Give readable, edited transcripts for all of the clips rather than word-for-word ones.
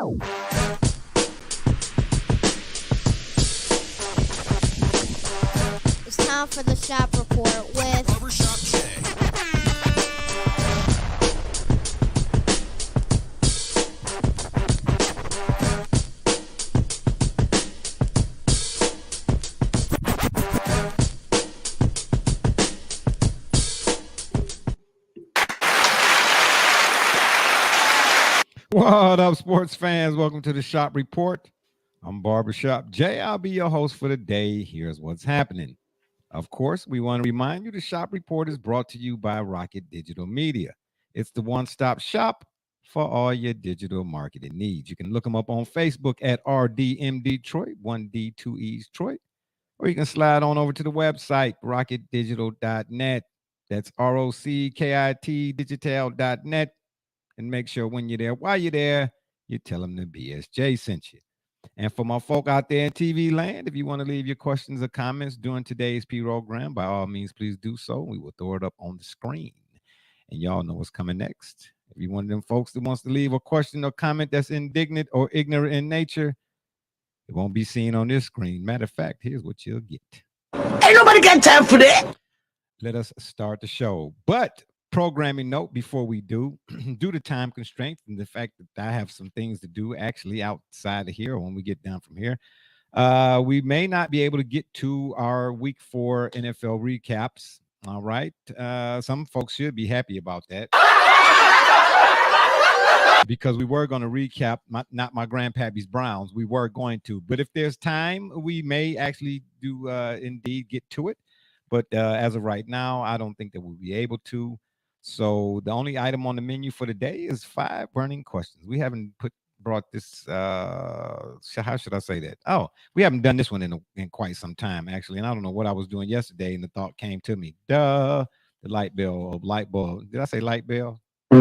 It's time for the shop report with Barbershop Jay. What up, sports fans? Welcome to the Shop Report. I'm Barbershop Jay. I'll be your host for the day. Here's what's happening. Of course, we want to remind you the Shop Report is brought to you by Rocket Digital Media. It's the one-stop shop for all your digital marketing needs. You can look them up on Facebook at RDM Detroit, 1D, 2E's Detroit, or you can slide on over to the website, rocketdigital.net. That's ROCKIT digital.net. And make sure when you're there, while you're there, you tell them the BSJ sent you. And for my folk out there in TV land, if you want to leave your questions or comments during today's program, by all means, please do so. We will throw it up on the screen. And y'all know what's coming next. If you're one of them folks that wants to leave a question or comment that's indignant or ignorant in nature, it won't be seen on this screen. Matter of fact, here's what you'll get. Ain't nobody got time for that. Let us start the show. But programming note before we do, due to time constraints and the fact that I have some things to do actually outside of here when we get down from here, we may not be able to get to our week 4 NFL recaps. All right. Some folks should be happy about that because we were going to recap not my grandpappy's Browns. We were going to, but if there's time, we may actually do indeed get to it. But as of right now, I don't think that we'll be able to. So the only item on the menu for the day is 5 burning questions. We haven't brought this. How should I say that? Oh, we haven't done this one in quite some time, actually. And I don't know what I was doing yesterday, and the thought came to me. The light bulb. Did I say light bell? The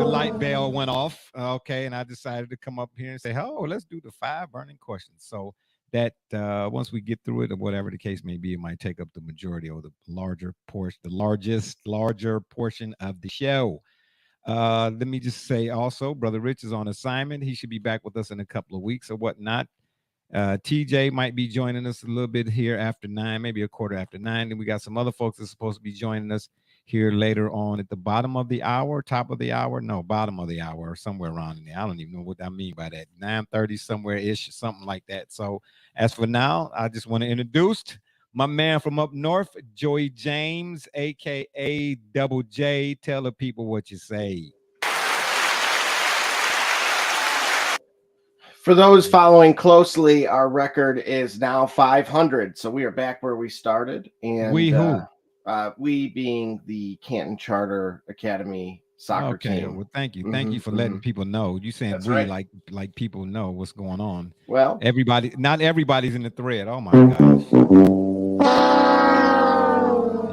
light bell went off. Okay, and I decided to come up here and say, "Oh, let's do the 5 burning questions." So that once we get through it, or whatever the case may be, it might take up the majority or the larger portion, larger portion of the show. Let me just say also, Brother Rich is on assignment. He should be back with us in a couple of weeks or whatnot. TJ might be joining us a little bit here after 9, maybe a quarter after 9. Then we got some other folks that are supposed to be joining us here later on at the bottom of the hour, top of the hour. No, bottom of the hour, or somewhere around in there. I don't even know what I mean by that. 9:30 somewhere-ish, something like that. So as for now, I just want to introduce my man from up north, Joey James, a.k.a. Double J. Tell the people what you say. For those following closely, our record is now 500. So we are back where we started. And We who? We being the Canton Charter Academy soccer team. Well, thank you. Thank you for letting people know. You saying That's we right. like people know what's going on. Well, not everybody's in the thread. Oh my gosh.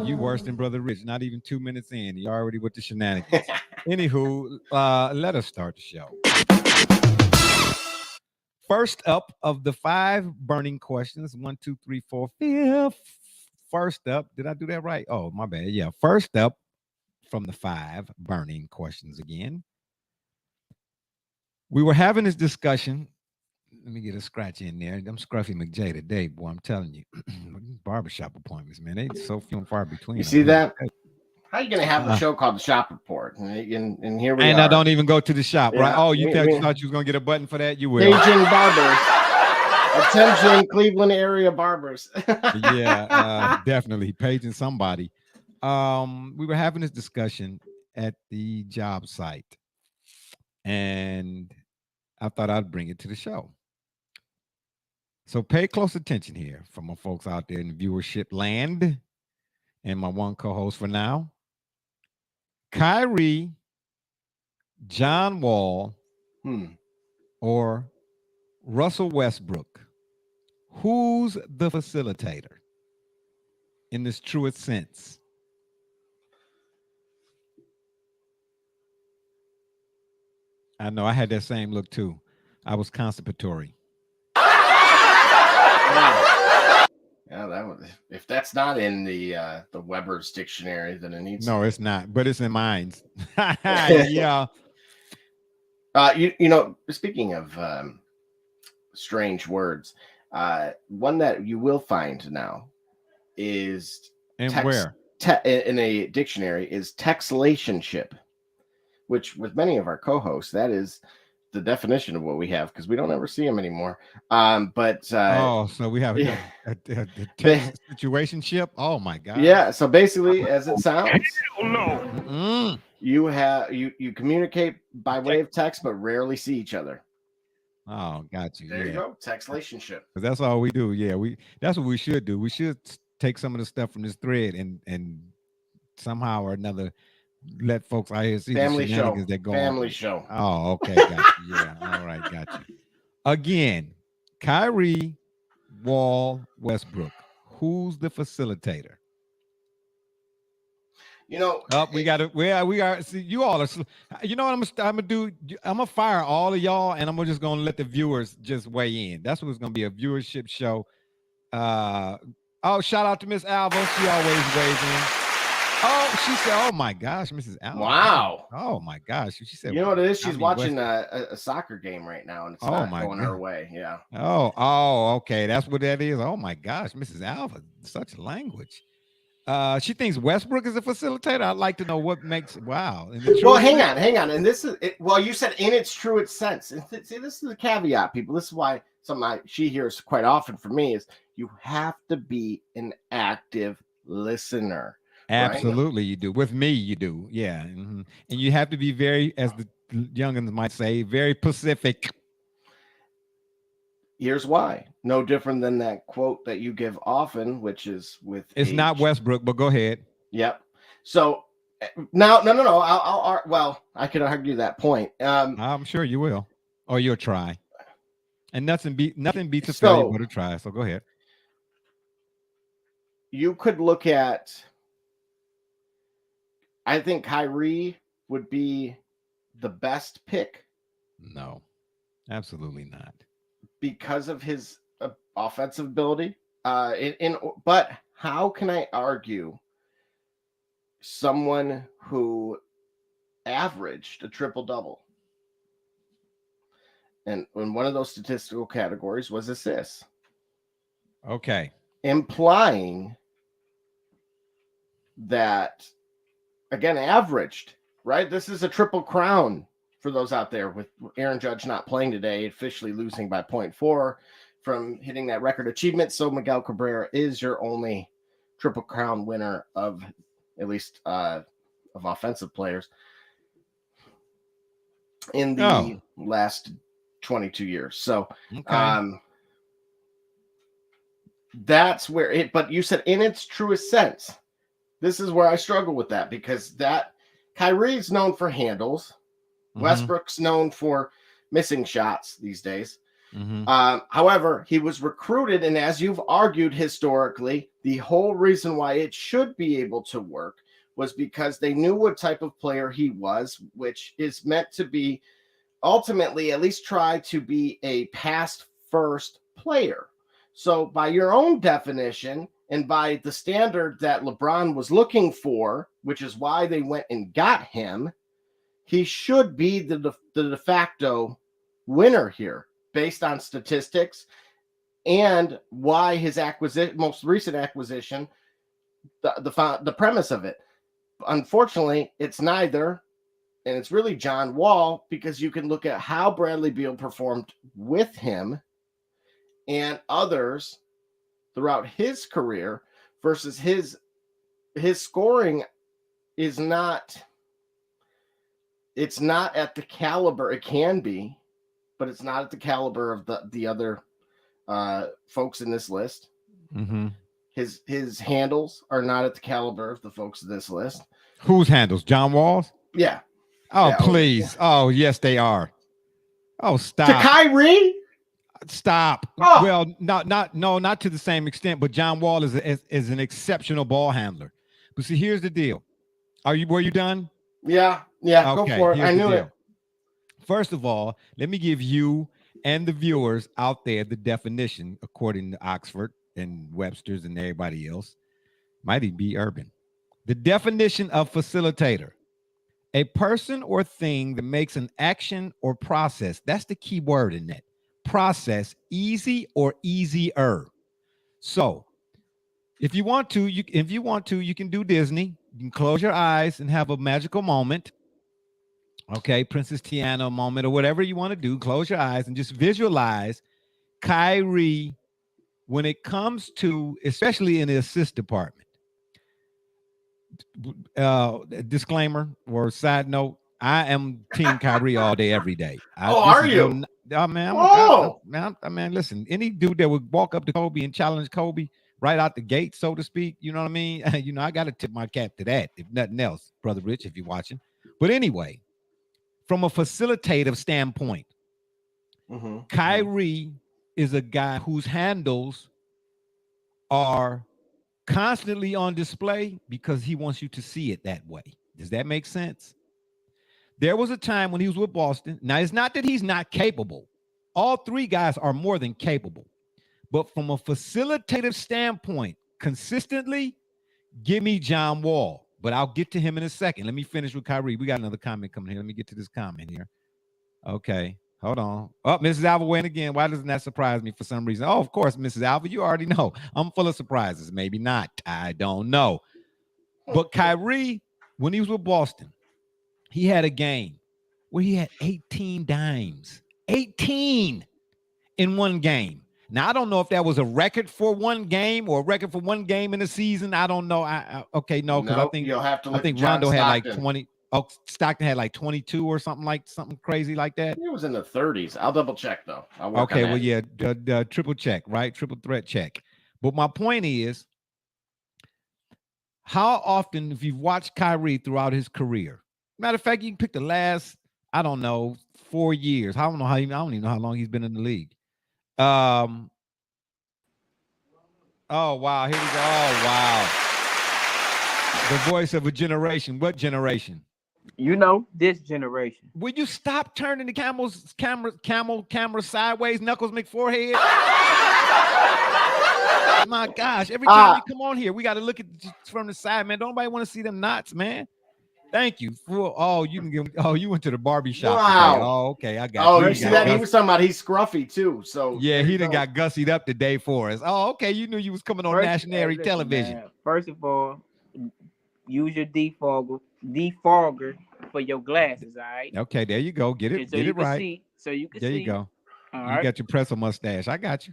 You worse than Brother Rich. Not even 2 minutes in. You already with the shenanigans. Anywho, let us start the show. First up of the 5 burning questions, 1, 2, 3, 4, 5. First up, did I do that right? Oh, my bad. Yeah. First up from the 5 burning questions again. We were having this discussion. Let me get a scratch in there. I'm Scruffy McJ today, boy. I'm telling you. Barbershop appointments, man. They so few and far between. You see that? How are you going to have a show called The Shop Report? And here we are. And I don't even go to the shop, right? Yeah, Oh, you thought you was going to get a button for that? You will. Paging barbers. Attention, Cleveland area barbers. Yeah, definitely. Paging somebody. We were having this discussion at the job site, and I thought I'd bring it to the show. So pay close attention here for my folks out there in viewership land and my one co-host for now. Kyrie, John Wall, or Russell Westbrook, who's the facilitator in this truest sense? I know I had that same look too. I was constipatory. Yeah, that would, if that's not in the Weber's dictionary, then it needs. No, it's not, but it's in mine. Yeah. You know, speaking of strange words, one that you will find now is And text where? in a dictionary is textlationship, which with many of our co-hosts, that is the definition of what we have because we don't ever see them anymore. But Oh, so we have yeah, a text situationship. Oh my gosh. yeah, so basically, as it sounds, Mm-mm. you communicate by way of text, but rarely see each other. Oh, got you. There you Yeah. go, textlationship. 'Cause that's all we do. Yeah, that's what we should do. We should take some of the stuff from this thread and somehow or another let folks out here see the Family shenanigans show, that go family on. show. Oh, okay, got you. Yeah, all right, got you. Again, Kyrie, Wall, Westbrook. Who's the facilitator? You know, Oh, we got to. We are. See, you all are. You know what I'm gonna do? I'm gonna fire all of y'all, and I'm just gonna let the viewers just weigh in. That's what it's gonna be, a viewership show. Uh, oh, shout out to Miss Alva. She always weighs in. Oh, she said, "Oh my gosh, Mrs. Alva." wow. Oh my gosh, she said. You know what it is? I She's mean, watching West. a soccer game right now, and it's Oh not my going her god. way. Yeah. Oh, okay. That's what that is. Oh my gosh, Mrs. Alva, such language. She thinks Westbrook is a facilitator. I'd like to know what makes. Wow. And the Well, truth is, hang on, and this is it, well, you said in its truest sense. And see, this is a caveat, people. This is why she hears quite often from me is you have to be an active listener. Right? absolutely, you do. With me, you do. Yeah. And you have to be very, as the youngins might say, very Pacific. Here's why. No different than that quote that you give often, which is with It's age. not Westbrook, but go ahead. Yep. So now, no. Well, I could argue that point. I'm sure you will, or you'll try. And nothing beats a failure So but a try. So go ahead. you could look at. I think Kyrie would be the best pick No, absolutely not. because of his offensive ability. But how can I argue someone who averaged a triple double? And one of those statistical categories was assists, Okay. implying that, again, averaged, right? This is a triple crown for those out there, with Aaron Judge not playing today, officially losing by 0.4 from hitting that record achievement. So Miguel Cabrera is your only triple crown winner of, at least of offensive players, in the last 22 years. So Okay. that's where it, but you said in its truest sense. This is where I struggle with that, because that Kyrie's known for handles. Westbrook's known for missing shots these days. However, he was recruited, and as you've argued historically, the whole reason why it should be able to work was because they knew what type of player he was, which is meant to be ultimately at least try to be a pass first player. So by your own definition, and by the standard that LeBron was looking for, which is why they went and got him, he should be the de facto winner here based on statistics and why his most recent acquisition, the premise of it. Unfortunately, it's neither, and it's really John Wall, because you can look at how Bradley Beal performed with him and others throughout his career versus his scoring is not, it's not at the caliber. It can be, but it's not at the caliber of the other folks in this list. His handles are not at the caliber of the folks in this list. Whose handles? John Wall's? Yeah. Oh, yeah, please. Oh, yes, they are. Oh, stop. To Kyrie? Stop. Oh. Well, not to the same extent, but John Wall is an exceptional ball handler. But see, here's the deal. Were you done? Yeah, Okay, go for it. I knew it. First of all, let me give you and the viewers out there the definition according to Oxford and Webster's and everybody else. Might even be Urban. The definition of facilitator: A person or thing that makes an action or process, that's the key word in that, process, easy or easier. So if you want to, you can do Disney. You can close your eyes and have a magical moment. Okay, Princess Tiana moment or whatever you want to do. Close your eyes and just visualize Kyrie when it comes to, especially in the assist department. Disclaimer or side note, I am Team Kyrie all day, every day. Are you? Man, listen, any dude that would walk up to Kobe and challenge Kobe right out the gate, so to speak, you know what I mean? I got to tip my cap to that, if nothing else, Brother Rich, if you're watching. But anyway, from a facilitative standpoint, Kyrie is a guy whose handles are constantly on display because he wants you to see it that way. Does that make sense? There was a time when he was with Boston. Now, it's not that he's not capable. All three guys are more than capable. But from a facilitative standpoint, consistently, give me John Wall. But I'll get to him in a second. Let me finish with Kyrie. We got another comment coming here. Let me get to this comment here. Okay. Hold on. Oh, Mrs. Alva went again. Why doesn't that surprise me for some reason? Oh, of course, Mrs. Alva, you already know. I'm full of surprises. Maybe not. I don't know. But Kyrie, when he was with Boston, he had a game where he had 18 dimes. 18 in one game. Now, I don't know if that was a record for one game or a record for one game in a season. I don't know. Because I think you'll have to look I think at John Rondo had like Stockton. 20. Oh, Stockton had like 22 or something crazy like that. It was in the 30s. I'll double check though. Okay, well, yeah, triple check, right? Triple threat check. But my point is, how often, if you've watched Kyrie throughout his career, matter of fact, you can pick the last, I don't know, 4 years. I don't even know how long he's been in the league. Oh wow, here we go. Oh wow, the voice of a generation. What generation? This generation. Will you stop turning the camera sideways, Knuckles McForehead? My gosh, every time you come on here, we got to look at from the side, man. Don't nobody want to see them knots, man. Thank you. You went to the barber shop. Wow. Today. Oh, okay, I got you. You see that? He was talking about he's scruffy too. So yeah, he done got gussied up today for us. Oh, okay. You knew you was coming on national television. Man, first of all, use your defogger for your glasses, all right? Okay, there you go. Get it, so get you it right. See, so you can there see. You go. All you right. got your pretzel mustache. I got you.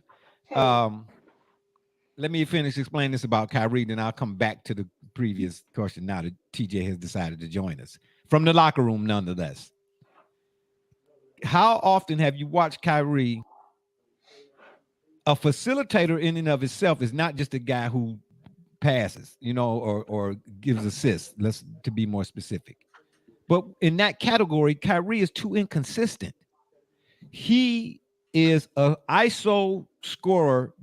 Let me finish explaining this about Kyrie, then I'll come back to the previous question now that TJ has decided to join us from the locker room, nonetheless. How often have you watched Kyrie? A facilitator in and of itself is not just a guy who passes, or gives assists, to be more specific. But in that category, Kyrie is too inconsistent. He is an ISO scorer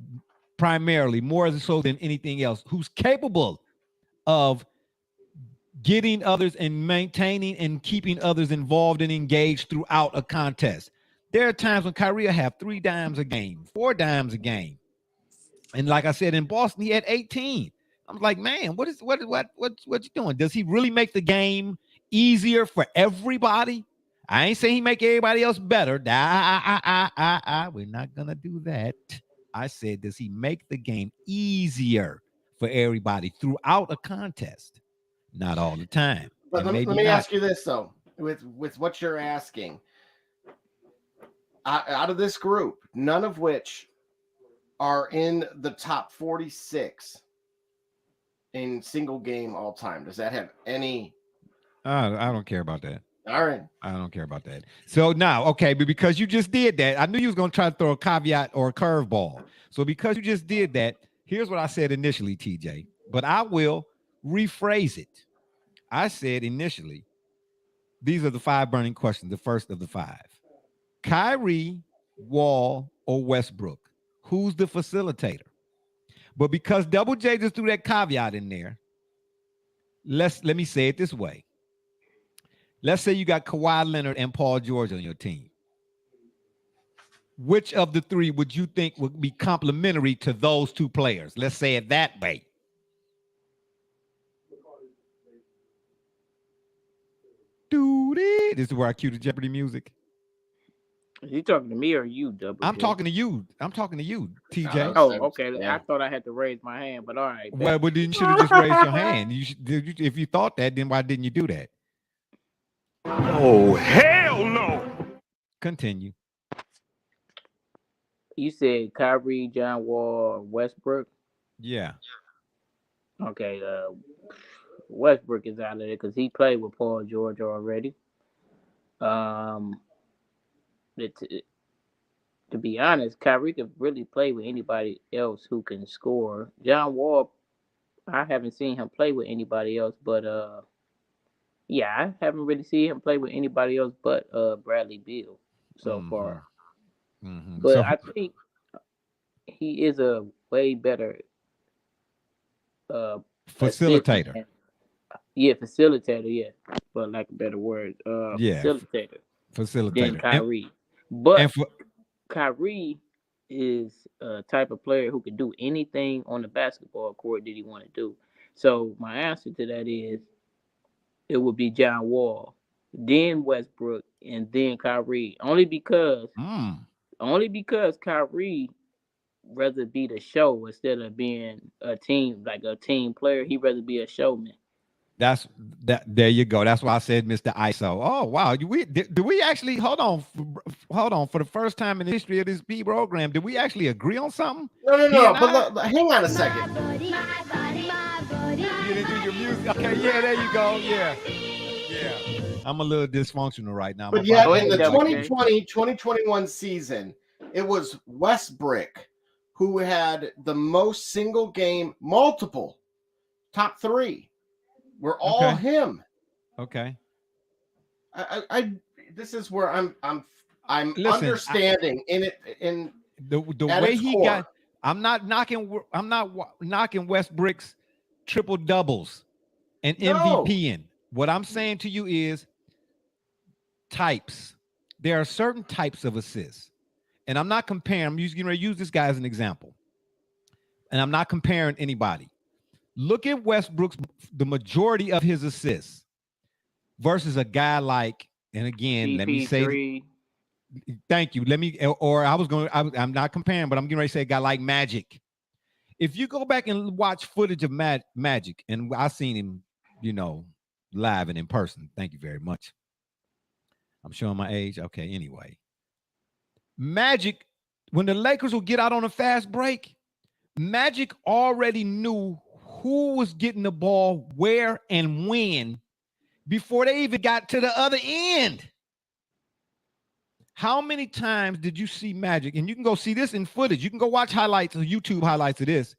primarily, more so than anything else, who's capable of getting others and maintaining and keeping others involved and engaged throughout a contest. There are times when Kyrie will have 3 dimes a game, 4 dimes a game. And like I said, in Boston, he had 18. I'm like, man, what you doing? Does he really make the game easier for everybody? I ain't saying he make everybody else better. We're not gonna do that. I said, does he make the game easier for everybody throughout a contest? Not all the time. But let me ask you this though, with what you're asking, out of this group, none of which are in the top 46 in single game all time. Does that have any? I don't care about that. All right. I don't care about that. So now, okay, but because you just did that, I knew you was going to try to throw a caveat or a curveball. So because you just did that, here's what I said initially, TJ, but I will rephrase it. I said initially, these are the 5 burning questions, the first of the 5. Kyrie, Wall, or Westbrook? Who's the facilitator? But because Double J just threw that caveat in there, let me say it this way. Let's say you got Kawhi Leonard and Paul George on your team. Which of the 3 would you think would be complementary to those 2 players? Let's say it that way. Doody. This is where I cue the Jeopardy music. Is he talking to me or you, Double I'm J? talking to you. I'm talking to you, TJ. Oh, okay. Yeah. I thought I had to raise my hand, but all right. Well, but then you should have just raised your hand. If you thought that, then why didn't you do that? Oh, hell no. Continue. You said Kyrie, John Wall, Westbrook. Yeah. Okay, Westbrook is out of there because he played with Paul George already. To be honest, Kyrie could really play with anybody else who can score. John Wall, I haven't seen him play with anybody else, but yeah, I haven't really seen him play with anybody else but Bradley Beal so far. Mm-hmm. But I think he is a way better facilitator. Yeah, facilitator. Yeah, for lack of a better word. Yeah, facilitator than Kyrie. But Kyrie is a type of player who can do anything on the basketball court that he want to do. So my answer to that is it would be John Wall, then Westbrook, and then Kyrie. Only because Kyrie rather be the show instead of being a team player. He'd rather be a showman. That's that. There you go. That's why I said Mr. ISO. Oh wow, do we actually hold on for the first time in the history of this B program? Did we actually agree on something? No. But hang on a second. You didn't do your music. Okay, yeah, there you go. Yeah. I'm a little dysfunctional right now. But yeah, in the 2020-2021 season, it was Westbrook who had the most single game, multiple top three. Were all him. Okay. I this is where I'm Listen, understanding in the way he core. Got. I'm not knocking Westbrook's triple doubles and MVPing. What I'm saying to you is types. There are certain types of assists, and I'm not comparing. I'm going to use this guy as an example, and I'm not comparing anybody. Look at Westbrook's, the majority of his assists versus a guy like, and again, CP3. Let me say, thank you. I'm not comparing, but I'm getting ready to say a guy like Magic. If you go back and watch footage of Magic, and I've seen him, live and in person. Thank you very much. I'm showing my age. Okay, anyway. Magic, when the Lakers will get out on a fast break, Magic already knew who was getting the ball where and when before they even got to the other end. How many times did you see Magic? And you can go see this in footage. You can go watch highlights or YouTube highlights of this.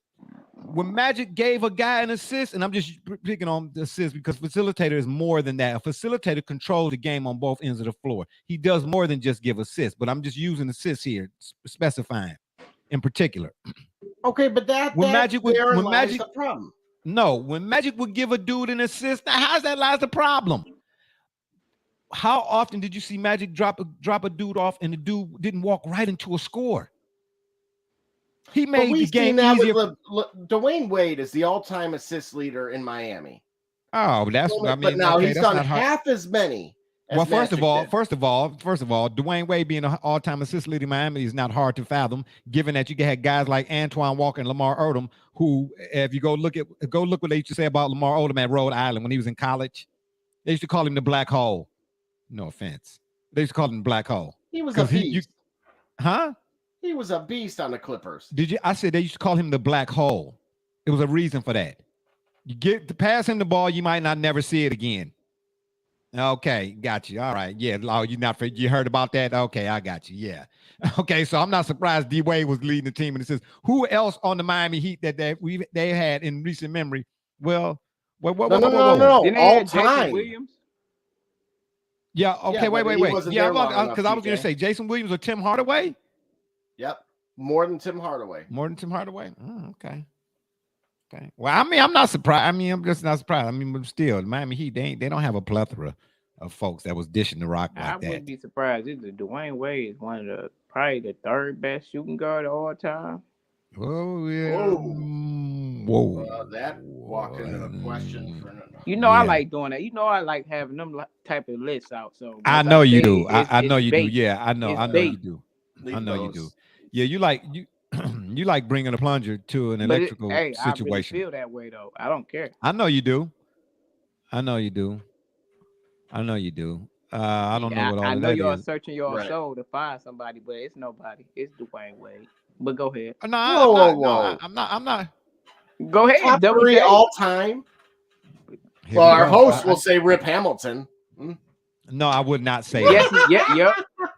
When Magic gave a guy an assist, and I'm just picking on the assist because facilitator is more than that. A facilitator controls the game on both ends of the floor. He does more than just give assists, but I'm just using assists here, specifying in particular. Okay, but when Magic the problem. No, when Magic would give a dude an assist, now how's that lies the problem? How often did you see Magic drop a dude off and the dude didn't walk right into a score? He made the game easier. Dwayne Wade is the all-time assist leader in Miami. Oh, that's but now he's done half as many. Well, first of all, Dwayne Wade being an all-time assist leader in Miami is not hard to fathom, given that you had guys like Antoine Walker and Lamar Odom, who, if you go look what they used to say about Lamar Odom at Rhode Island when he was in college. They used to call him the black hole. No offense. They used to call him the black hole. He was a beast. Huh? He was a beast on the Clippers. Did you? I said they used to call him the black hole. It was a reason for that. You get to pass him the ball, you might not never see it again. Okay, got you. All right, yeah. You heard about that? Okay, I got you. Yeah. Okay, so I'm not surprised D Wade was leading the team, and it says who else on the Miami Heat that they had in recent memory? Well, no. All time. Williams. Yeah. Okay. Yeah, wait. Yeah, because I was going to say Jason Williams or Tim Hardaway. Yep. More than Tim Hardaway. Oh, okay. Well, I mean, I'm not surprised. I mean, I'm just not surprised. I mean, but still, the Miami Heat, they don't have a plethora of folks that was dishing the rock like that. I wouldn't be surprised. Dwayne Wade is probably the third best shooting guard of all time. Oh yeah. Whoa. That walked into a question. I like doing that. I like having them type of lists out. So I know you do. I know you do. Yeah, I know. I know you do. I know you do. Yeah, you like you like bringing a plunger to an electrical situation. I really feel that way though. I don't care. I know you do. I know you do. I know you do. I don't know what all I of know that y'all is. searching your soul to find somebody, but it's nobody. It's Dwayne Wade. But go ahead. No, I'm not. Go ahead. Top three all time. Well, our host will say Rip Hamilton. No, I would not say yes, that. Yep.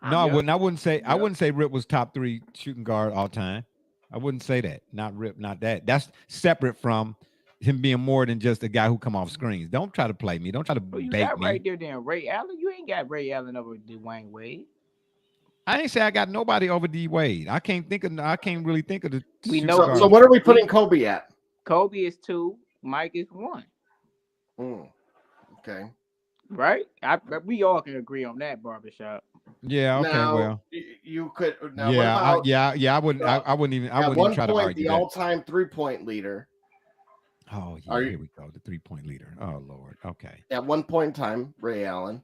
No, I wouldn't. I wouldn't say Rip was top 3 shooting guard all time. I wouldn't say that. Not Rip, not that. That's separate from him being more than just a guy who come off screens. Don't try to play me. Don't try to bait you got me. Right there, then Ray Allen. You ain't got Ray Allen over Dwayne Wade. I ain't say I got nobody over D Wade. I can't really think of the. We know. So what are we putting Kobe at? Kobe is 2. Mike is 1. Okay. Right? We all can agree on that, Barbershop. Yeah. Okay. Now, well, you could. Now, I wouldn't. I wouldn't even try to argue the all-time 3-point leader. Oh yeah. Here we go. The 3-point leader. Oh Lord. Okay. At one point in time, Ray Allen,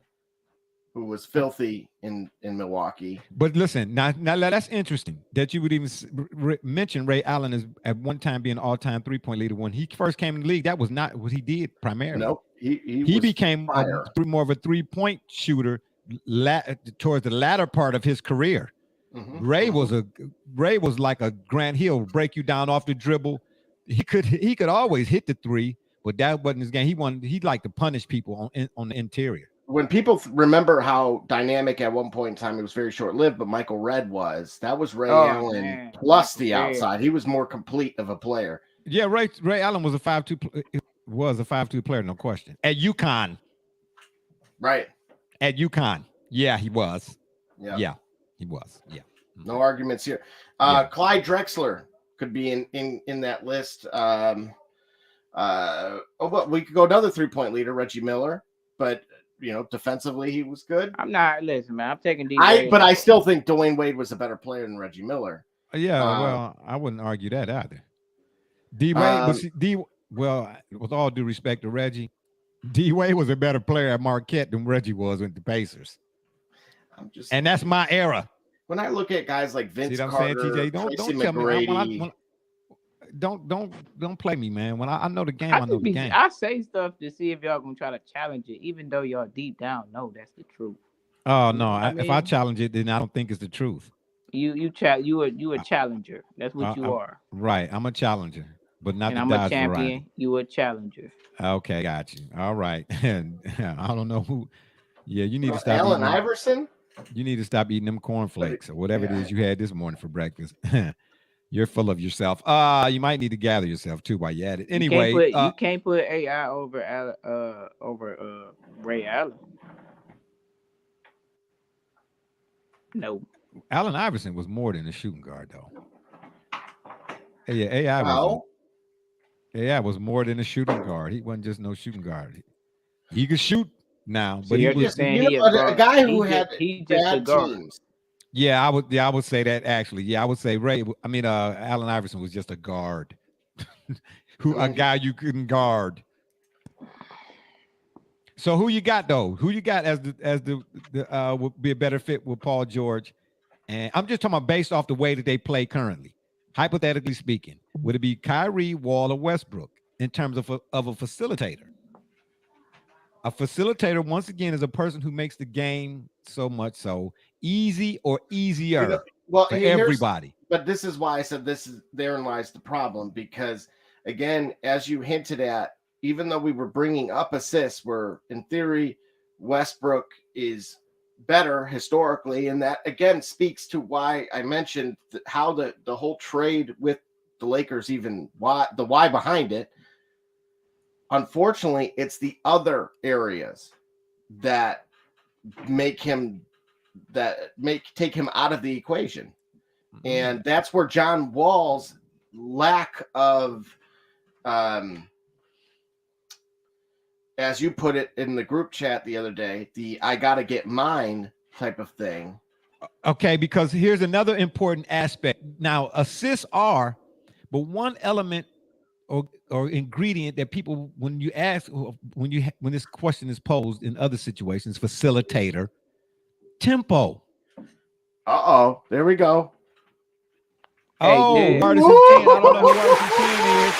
who was filthy in Milwaukee. But listen, now that's interesting that you would even mention Ray Allen as at one time being an all-time 3-point leader. When he first came in the league, that was not what he did primarily. Nope. He became more of a 3-point shooter towards the latter part of his career. Ray was like a Grant Hill, break you down off the dribble. He could always hit the 3, but that wasn't his game. He liked to punish people on the interior. When people remember how dynamic at one point in time, it was very short-lived, but Michael Redd that was Ray Allen plus the outside. He was more complete of a player. Yeah, Ray Allen was a 5'2" player, no question. At UConn. Right. At UConn. Yeah, he was. Yeah, he was. Yeah. No arguments here. Clyde Drexler could be in that list. We could go another 3-point leader, Reggie Miller, but defensively he was good. Listen, man. I'm taking D. But I still think Dwayne Wade was a better player than Reggie Miller. Yeah, well, I wouldn't argue that either. D Wade well, with all due respect to Reggie, D Wade was a better player at Marquette than Reggie was with the Pacers. And that's my era. When I look at guys like Vince Carter, TJ, don't tell me. Don't play me, man. When I know the game, I know the game. I say stuff to see if y'all gonna try to challenge it, even though y'all deep down know that's the truth. Oh no! If I challenge it, then I don't think it's the truth. You a challenger. That's what you are. Right. I'm a challenger, but not. And I'm a champion. Variety. You a challenger. Okay, got you. All right. And I don't know who. Yeah, you need to stop. Allen Iverson. You need to stop eating them cornflakes or whatever it is you had this morning for breakfast. You're full of yourself. You might need to gather yourself too while you're at it. Anyway, you can't put AI over Ray Allen. No. Allen Iverson was more than a shooting guard, though. Yeah, AI was more than a shooting guard. He wasn't just no shooting guard. He could shoot now, but he was just saying a guy who had just a guard. Teams. Yeah, I would say that actually. Yeah, I would say Allen Iverson was just a guard. A guy you couldn't guard. So who you got though? Who you got as the would be a better fit with Paul George? And I'm just talking about based off the way that they play currently. Hypothetically speaking, would it be Kyrie, Wall, or Westbrook in terms of a facilitator? A facilitator, once again, is a person who makes the game so much so easy or easier for everybody. But this is why I said therein lies the problem, because again, as you hinted at, even though we were bringing up assists, where in theory Westbrook is better historically, and that again speaks to why I mentioned how the whole trade with the Lakers, even why behind it. Unfortunately, it's the other areas that take him out of the equation. And that's where John Wall's lack of, as you put it in the group chat the other day, the I gotta get mine type of thing. Okay, because here's another important aspect. Now, assists are, but one element or ingredient that people, when you ask, when this question is posed in other situations, facilitator, tempo. There we go. Hey, Artisan 10. I don't know who Artisan 10 is.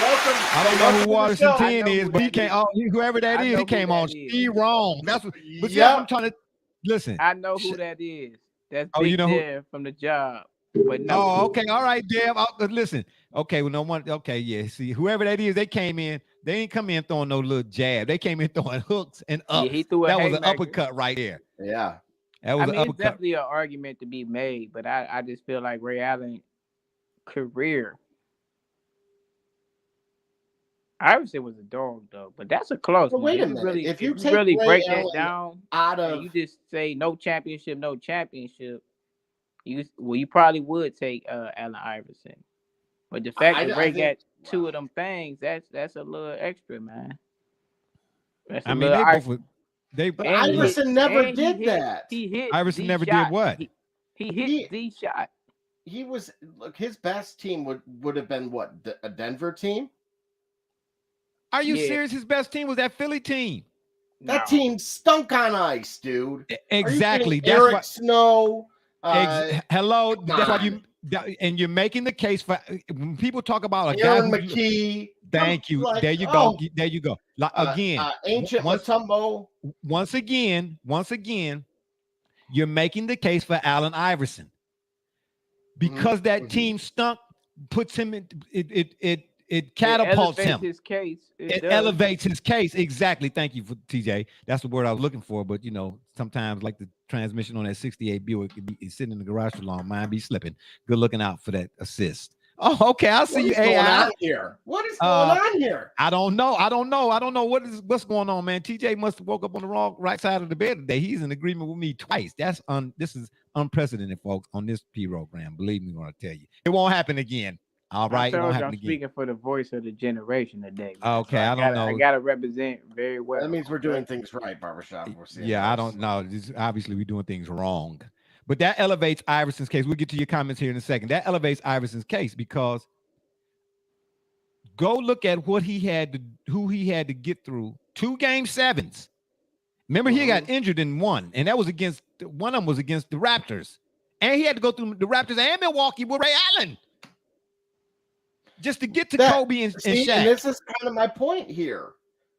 Welcome. I don't know who Artisan 10 is, but he that came. Whoever that is, he came on wrong. That's what. But yeah, I'm trying to listen. I know who that is. That's Big you know Dev from the job. But no. Okay, all right, Dev. Listen. Okay, well, no one. Okay, yeah. See, whoever that is, they came in. They ain't come in throwing no little jab. They came in throwing hooks and ups. Yeah, he threw that was an uppercut right there. Yeah. That was an uppercut. It's definitely an argument to be made, but I just feel like Ray Allen career. Iverson was a dog though, but that's a close one. Wait a minute. Really, if you really Ray break Allen that down out of, and you just say no championship, you probably would take Allen Iverson. But the fact that Ray got two of them things, that's a little extra, man. Iverson never did that. He hit Iverson never did what? He hit the shot. He was his best team would have been what, a Denver team? Are you serious? His best team was that Philly team. That team stunk on ice, dude. Exactly. That's Eric Snow. Hello. That's why you're making the case for when people talk about Aaron McKee. Thank you. There you go. There you go. Again, Ancient Mutombo. Once again, you're making the case for Allen Iverson because that team stunk. Puts him in it catapults him. It elevates his case. Exactly. Thank you for TJ. That's the word I was looking for. But sometimes like the transmission on that 68 Buick is sitting in the garage too long. Mine be slipping. Good looking out for that assist. Oh, okay. I'll see you. What is going on here? What is going on here? I don't know what's going on, man. TJ must have woke up on the right side of the bed today. He's in agreement with me twice. This is unprecedented, folks, on this program. Believe me when I tell you. It won't happen again. All right, I'm speaking for the voice of the generation today. Man. Okay, so I don't know. I gotta represent very well. That means we're doing things right, Barbershop. I don't know. Obviously, we're doing things wrong, but that elevates Iverson's case. We'll get to your comments here in a second. That elevates Iverson's case because go look at who he had to get through 2 Game 7s. Remember, he got injured in one, and that was one of them was against the Raptors, and he had to go through the Raptors and Milwaukee with Ray Allen. Just to get to Kobe and Shaq. And this is kind of my point here.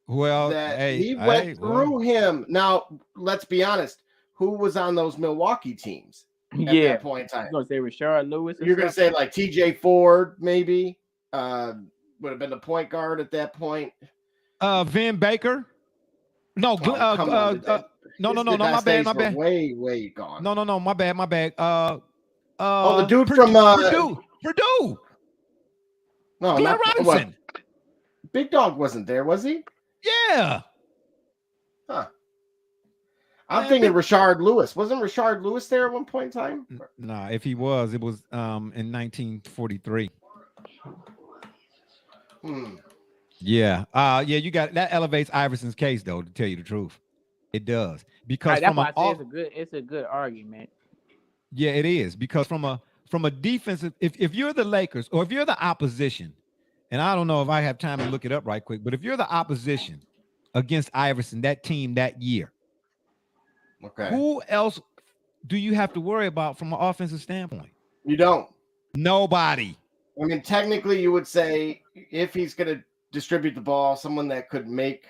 Well, he went through him. Now, let's be honest. Who was on those Milwaukee teams at that point in time? You're going to say Rashard Lewis? You're going to say like TJ Ford, maybe? Would have been the point guard at that point. Vin Baker? No, no, my bad. Way gone. No, my bad. The dude from Purdue. No, Glenn Robinson. Big Dog wasn't there, was he? Yeah. Huh. I'm thinking Rashard Lewis. Wasn't Rashard Lewis there at one point in time? No, if he was, it was in 1943. Yeah. You got that elevates Iverson's case, though, to tell you the truth. It does. Because it's a good argument. Yeah, it is. Because from a defensive, if you're the Lakers or if you're the opposition, and I don't know if I have time to look it up right quick, but if you're the opposition against Iverson, that team that year, who else do you have to worry about from an offensive standpoint? You don't. Nobody. I mean, technically, you would say if he's going to distribute the ball, someone that could make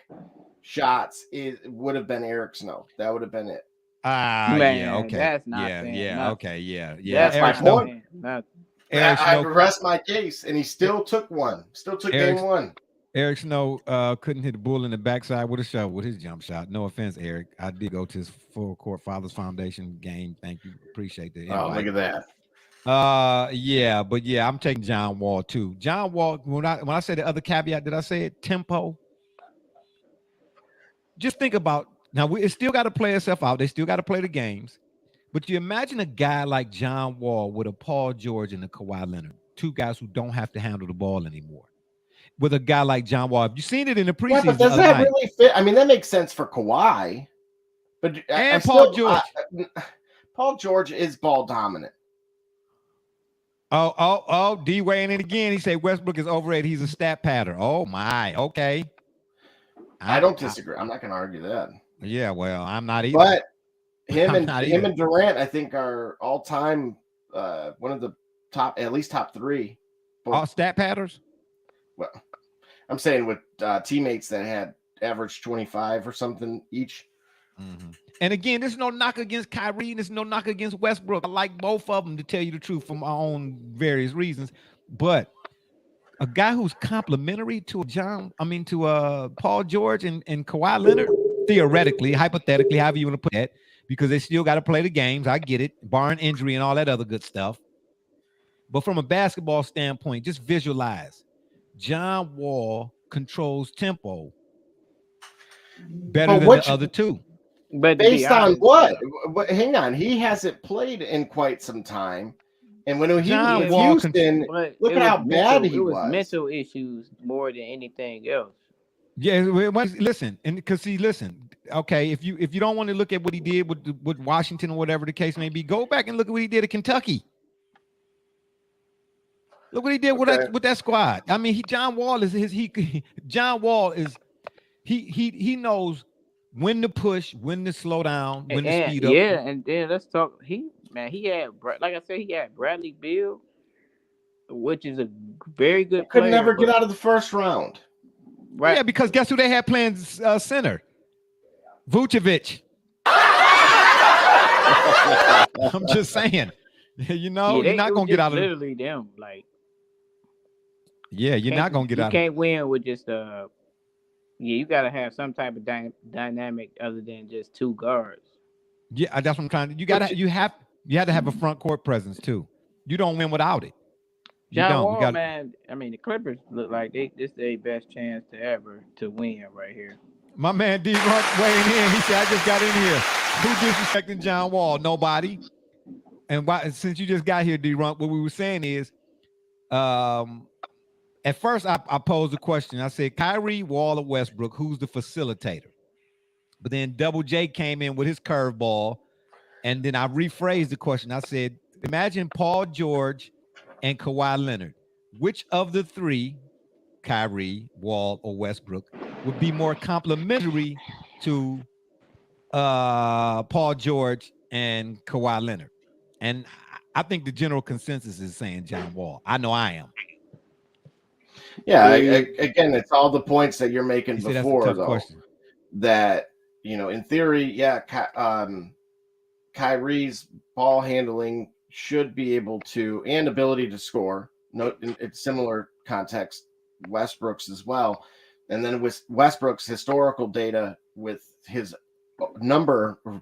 shots would have been Eric Snow. That would have been it. Okay. That's not okay. That's Eric my point. I rest my case, and he still took one. Still took game 1. Eric Snow couldn't hit the bull in the backside with a shovel with his jump shot. No offense, Eric. I did go to his full court Fathers Foundation game. Thank you. Appreciate that. Oh, look at that. I'm taking John Wall too. John Wall, when I say the other caveat, did I say it? Tempo. Just think about now. It still got to play itself out. They still got to play the games. But you imagine a guy like John Wall with a Paul George and a Kawhi Leonard, 2 guys who don't have to handle the ball anymore. With a guy like John Wall, have you seen it in the preseason? Yeah, but does that really fit? I mean, that makes sense for Kawhi, but Paul George. Paul George is ball dominant. D weighing in again. He said Westbrook is overrated. He's a stat pattern. Oh my, okay. I don't disagree. I'm not going to argue that. Yeah, well, I'm not either. But him and Durant, I think, are all time one of the top, at least top three. All stat patterns. Well, I'm saying with teammates that had average 25 or something each. Mm-hmm. And again, there's no knock against Kyrie, and there's no knock against Westbrook. I like both of them, to tell you the truth, for my own various reasons. But a guy who's complimentary to Paul George and Kawhi Leonard, theoretically, hypothetically, however you want to put that, because they still got to play the games. I get it, barring injury and all that other good stuff. But from a basketball standpoint, just visualize John Wall controls tempo better than the other two. But based on what? Hang on, he hasn't played in quite some time, and when he was in Houston, look at how bad he was. It was mental issues more than anything else. Yeah, listen, and listen. Okay, if you don't want to look at what he did with Washington or whatever the case may be, go back and look at what he did at Kentucky. Look what he did with that squad. I mean, John Wall he knows when to push, when to slow down, when to speed up. Yeah, and then let's talk. He had, like I said, he had Bradley Beal, which is a very good player. Could never get out of the first round. Right. Yeah, because guess who they had playing center? Vucevic. I'm just saying. You're not gonna get out of literally them. Like, yeah, you're not gonna get out. You can't win with just you gotta have some type of dynamic other than just two guards. Yeah, that's what I'm trying to. You have to have a front court presence too. You don't win without it. John Wall, man. I mean, the Clippers look like this is their best chance to win right here. My man D Runt weighing in. He said, "I just got in here. Who disrespecting John Wall? Nobody." And since you just got here, D Runt, what we were saying is, at first I posed a question. I said, Kyrie, Wall, or Westbrook, who's the facilitator? But then Double J came in with his curveball, and then I rephrased the question. I said, imagine Paul George and Kawhi Leonard. Which of the three, Kyrie, Wall, or Westbrook, would be more complimentary to Paul George and Kawhi Leonard? And I think the general consensus is saying John Wall. I know I am. Yeah, again, it's all the points that you're making before, though. Question. That, in theory, Kyrie's ball handling should be able to, and ability to score. No, in similar context, Westbrook's as well. And then with Westbrook's historical data with his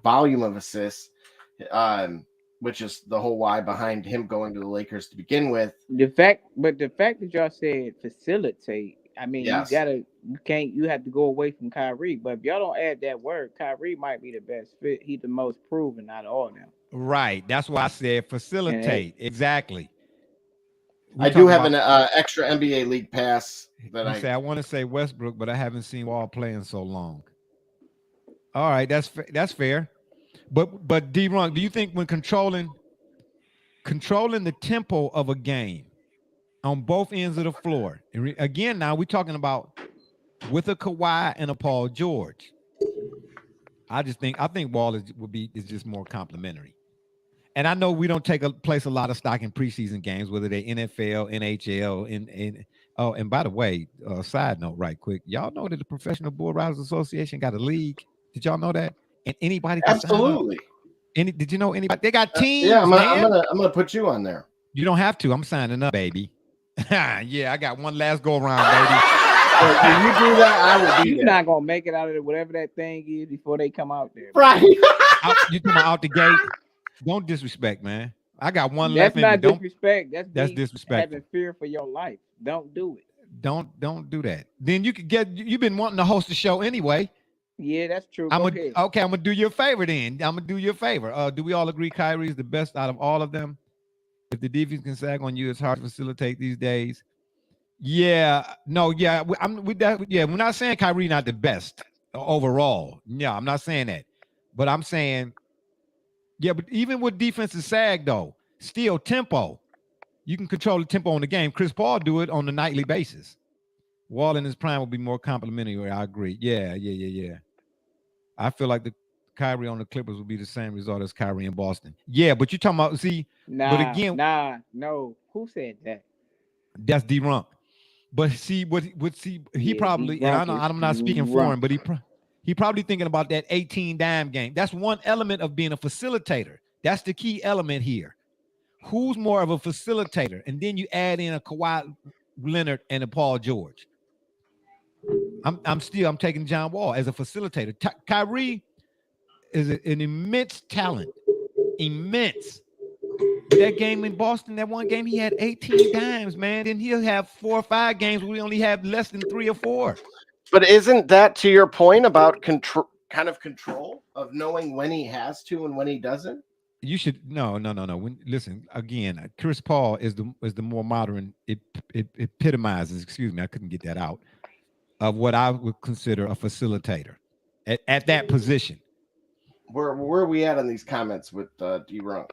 volume of assists, which is the whole why behind him going to the Lakers to begin with. The fact that y'all said facilitate, I mean, yes. You have to go away from Kyrie. But if y'all don't add that word, Kyrie might be the best fit. He's the most proven out of all of them. Right. That's why I said facilitate. Exactly. I do have an extra NBA League pass that I want to say Westbrook, but I haven't seen Wall play in so long. All right, that's fair. But D-Run, do you think when controlling the tempo of a game on both ends of the floor, again, now we're talking about with a Kawhi and a Paul George, I think Wall is just more complimentary. And I know we don't place a lot of stock in preseason games, whether they're NFL, NHL, and by the way, side note, right quick, y'all know that the Professional Bull Riders Association got a league. Did y'all know that? And anybody can absolutely. Did you know anybody? They got teams. Yeah, I'm gonna put you on there. You don't have to. I'm signing up, baby. Yeah, I got one last go around, baby. When you do that, I will be You're not gonna make it out of it, whatever that thing is, before they come out there. Right. You come out the gate. Don't disrespect, man. I got one left. That's not disrespect. That's disrespect. Having fear for your life. Don't do it. Don't do that. Then you've been wanting to host the show anyway. Yeah, that's true. Okay, I'm gonna do you a favor then. I'm gonna do you a favor. Do we all agree Kyrie is the best out of all of them? If the defense can sag on you, it's hard to facilitate these days. Yeah, no, yeah, I'm with that. Yeah, we're not saying Kyrie not the best overall. Yeah, I'm not saying that, but I'm saying, yeah, but even with defensive sag though, still tempo. You can control the tempo on the game. Chris Paul do it on a nightly basis. Wall in his prime will be more complimentary. I agree. Yeah. I feel like the Kyrie on the Clippers would be the same result as Kyrie in Boston. Yeah, but you're talking about, see, but again, no. Who said that? That's D-Runk. But see, he probably, and I know I'm not speaking for him, but he probably thinking about that 18 dime game. That's one element of being a facilitator. That's the key element here. Who's more of a facilitator? And then you add in a Kawhi Leonard and a Paul George. I'm taking John Wall as a facilitator. Kyrie is an immense talent. Immense. That game in Boston, that one game, he had 18 dimes, man. Then he'll have 4 or 5 games where we only have less than 3 or 4. But isn't that to your point about control of knowing when he has to and when he doesn't? You should no. Listen, again, Chris Paul is the more modern. It epitomizes. Excuse me, I couldn't get that out. Of what I would consider a facilitator at that position. Where are we at on these comments with D-Runk?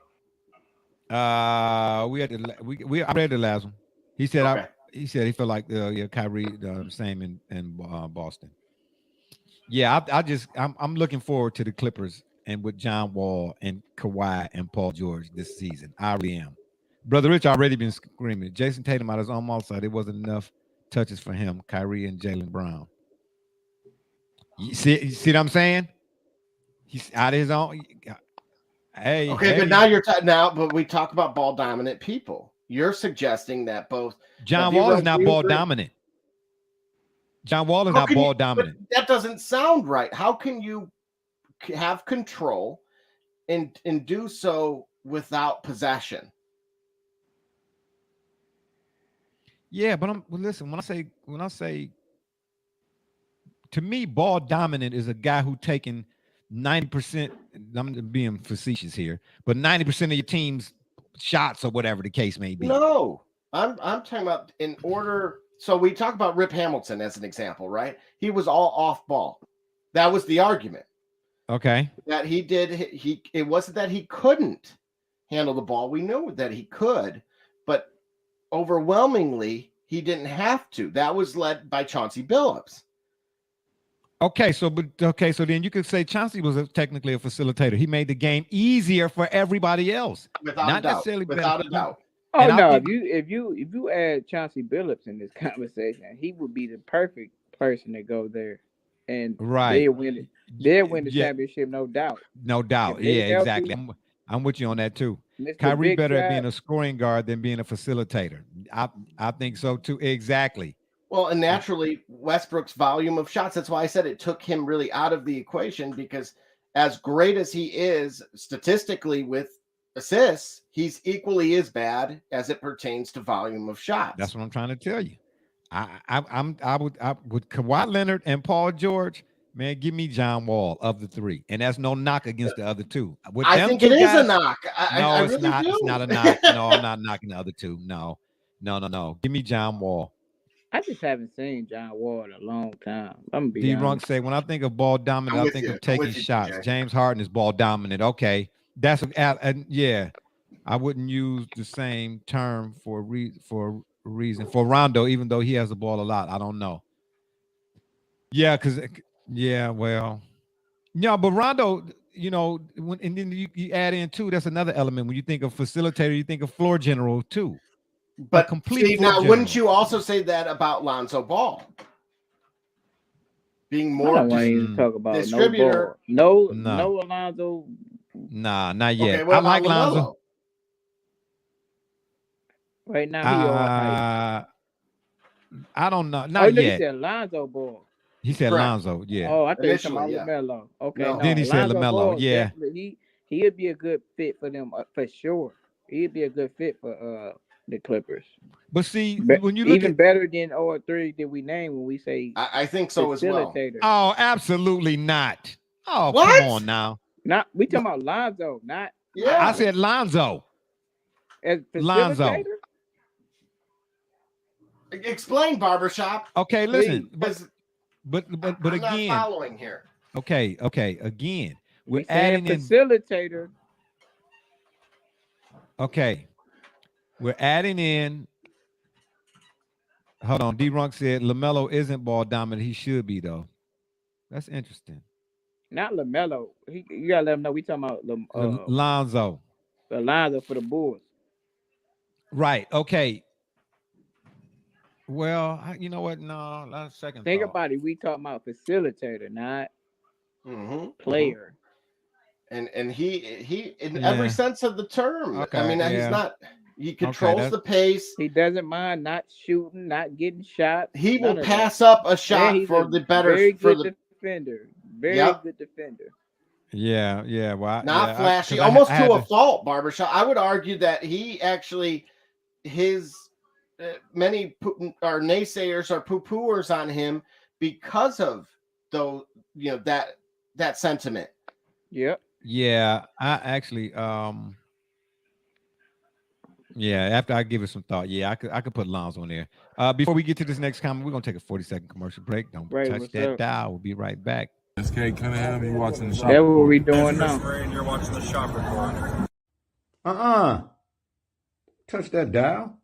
I read the last one. He said okay. He said he felt like Kyrie the same in Boston. Yeah, I'm looking forward to the Clippers and with John Wall and Kawhi and Paul George this season. I really am. Brother Rich already been screaming. Jason Tatum out his own mouth side. It wasn't enough touches for him. Kyrie and Jaylen Brown. You see what I'm saying? He's out of his own. Hey, but now but we talk about ball dominant people. You're suggesting that both John Wall is not ball dominant. John Wall is not ball dominant. That doesn't sound right. How can you have control and do so without possession? Yeah, but listen, when I say to me, ball dominant is a guy who taking 90%, I'm being facetious here, but 90% of your team's shots or whatever the case may be. No, I'm talking about in order. So we talk about Rip Hamilton as an example, right? He was all off ball. That was the argument. Okay. That it wasn't that he couldn't handle the ball. We knew that he could, but overwhelmingly he didn't have to. That was led by Chauncey Billups. Okay, so then you could say Chauncey was technically a facilitator. He made the game easier for everybody else. Without a doubt. Oh no! If you add Chauncey Billups in this conversation, he would be the perfect person to go there, and they'll win it. They'll win the championship, no doubt. No doubt. Yeah, exactly. I'm with you on that too. Kyrie better at being a scoring guard than being a facilitator. I think so too. Exactly. Well, and naturally, Westbrook's volume of shots. That's why I said it took him really out of the equation, because as great as he is statistically with assists, he's equally as bad as it pertains to volume of shots. That's what I'm trying to tell you. I would Kawhi Leonard and Paul George, man, give me John Wall of the 3, and that's no knock against the other 2. I think it is a knock. No, it's not. It's not a knock. No, I'm not knocking the other 2. No. Give me John Wall. I just haven't seen John Wall in a long time. I'm gonna be D-Runk say, when I think of ball dominant, I think of taking shots. James Harden is ball dominant. Okay, that's yeah. I wouldn't use the same term for a reason for Rondo, even though he has the ball a lot. I don't know. Yeah, but Rondo, and then you add in too. That's another element. When you think of facilitator, you think of floor general too. But wouldn't you also say that about Lonzo Ball being more talk about distributor? No Alonzo. Nah, not yet. Okay, I like Lonzo. Right now, he all right. I don't know. Not yet. He said Lonzo Ball. He said Lonzo. Yeah. Oh, I think he's talking about LaMelo. Okay. No. Then he said LaMelo. Yeah. He'd be a good fit for them for sure. He'd be a good fit for the Clippers. But see, when you look even better than all 3 that we name when we say I think so as well. Oh, absolutely not. Oh, what? Come on now. Not we talking about Lonzo, not I said Lonzo. As Lonzo. Explain, Barbershop. Okay, listen. But I'm again, not following here. Okay. Again, we're adding in facilitator. Okay. We're adding in. Hold on. D-Runk said LaMelo isn't ball dominant. He should be, though. That's interesting. Not LaMelo. You gotta let him know we talking about Lonzo. Lonzo for the Bulls. Right. Okay. Well, you know what? No, last second. Think about it. We talking about facilitator, not player. And he in every sense of the term. Okay, I mean, he's not. He controls the pace. He doesn't mind not shooting, not getting shot. He will pass up a shot for the better. Very good defender. Very good defender. Yeah. Well, not flashy, almost to a fault, Barbershop. I would argue that he actually, many naysayers or poo-pooers on him because of those, that sentiment. Yep. Yeah, I actually, after I give it some thought, I could put Lonzo in there. Before we get to this next comment, we're gonna take a 40-second commercial break. Don't touch that dial. We'll be right back. SK Cunningham, you watching the shop? That's what we doing now. And you're watching the shop report. Touch that dial.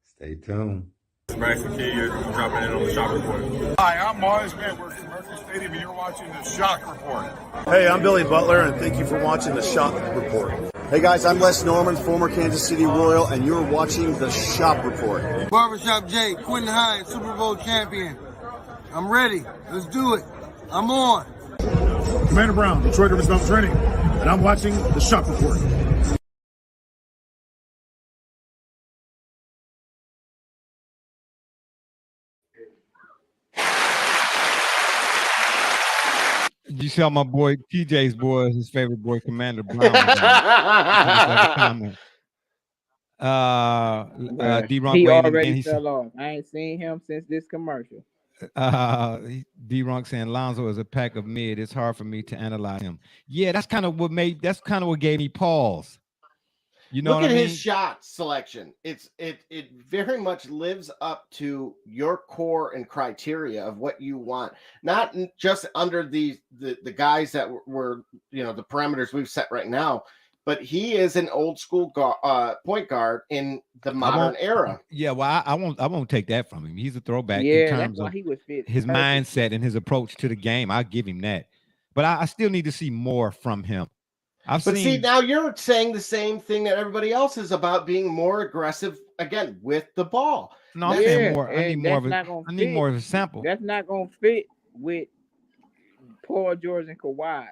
Stay tuned. Braxton Key, you're dropping in on the shop report. Hi, I'm Mars Man. We're from Mercury Stadium, and you're watching the Shock Report. Hey, I'm Billy Butler, and thank you for watching the Shock Report. Hey guys, I'm Les Norman, former Kansas City Royal, and you're watching the Shop Report. Barbershop J, Quentin Hines, Super Bowl champion. I'm ready. Let's do it. I'm on. Commander Brown, Detroit Rivers Training, and I'm watching the Shop Report. You saw my boy TJ's boy, his favorite boy, Commander Brown. D-Ron he already fell off. I ain't seen him since this commercial. D-Ron saying Lonzo is a pack of mid. It's hard for me to analyze him. Yeah, that's kind of what gave me pause. You know, look at his shot selection. It very much lives up to your core and criteria of what you want, not just under the guys that were the parameters we've set right now, but he is an old school point guard in the modern era. Yeah, well, I won't take that from him. He's a throwback in terms of his mindset and his approach to the game. I'll give him that, but I still need to see more from him. See, now you're saying the same thing that everybody else is about being more aggressive again with the ball. No, I'm saying more. I need more of a sample. That's not gonna fit with Paul George and Kawhi.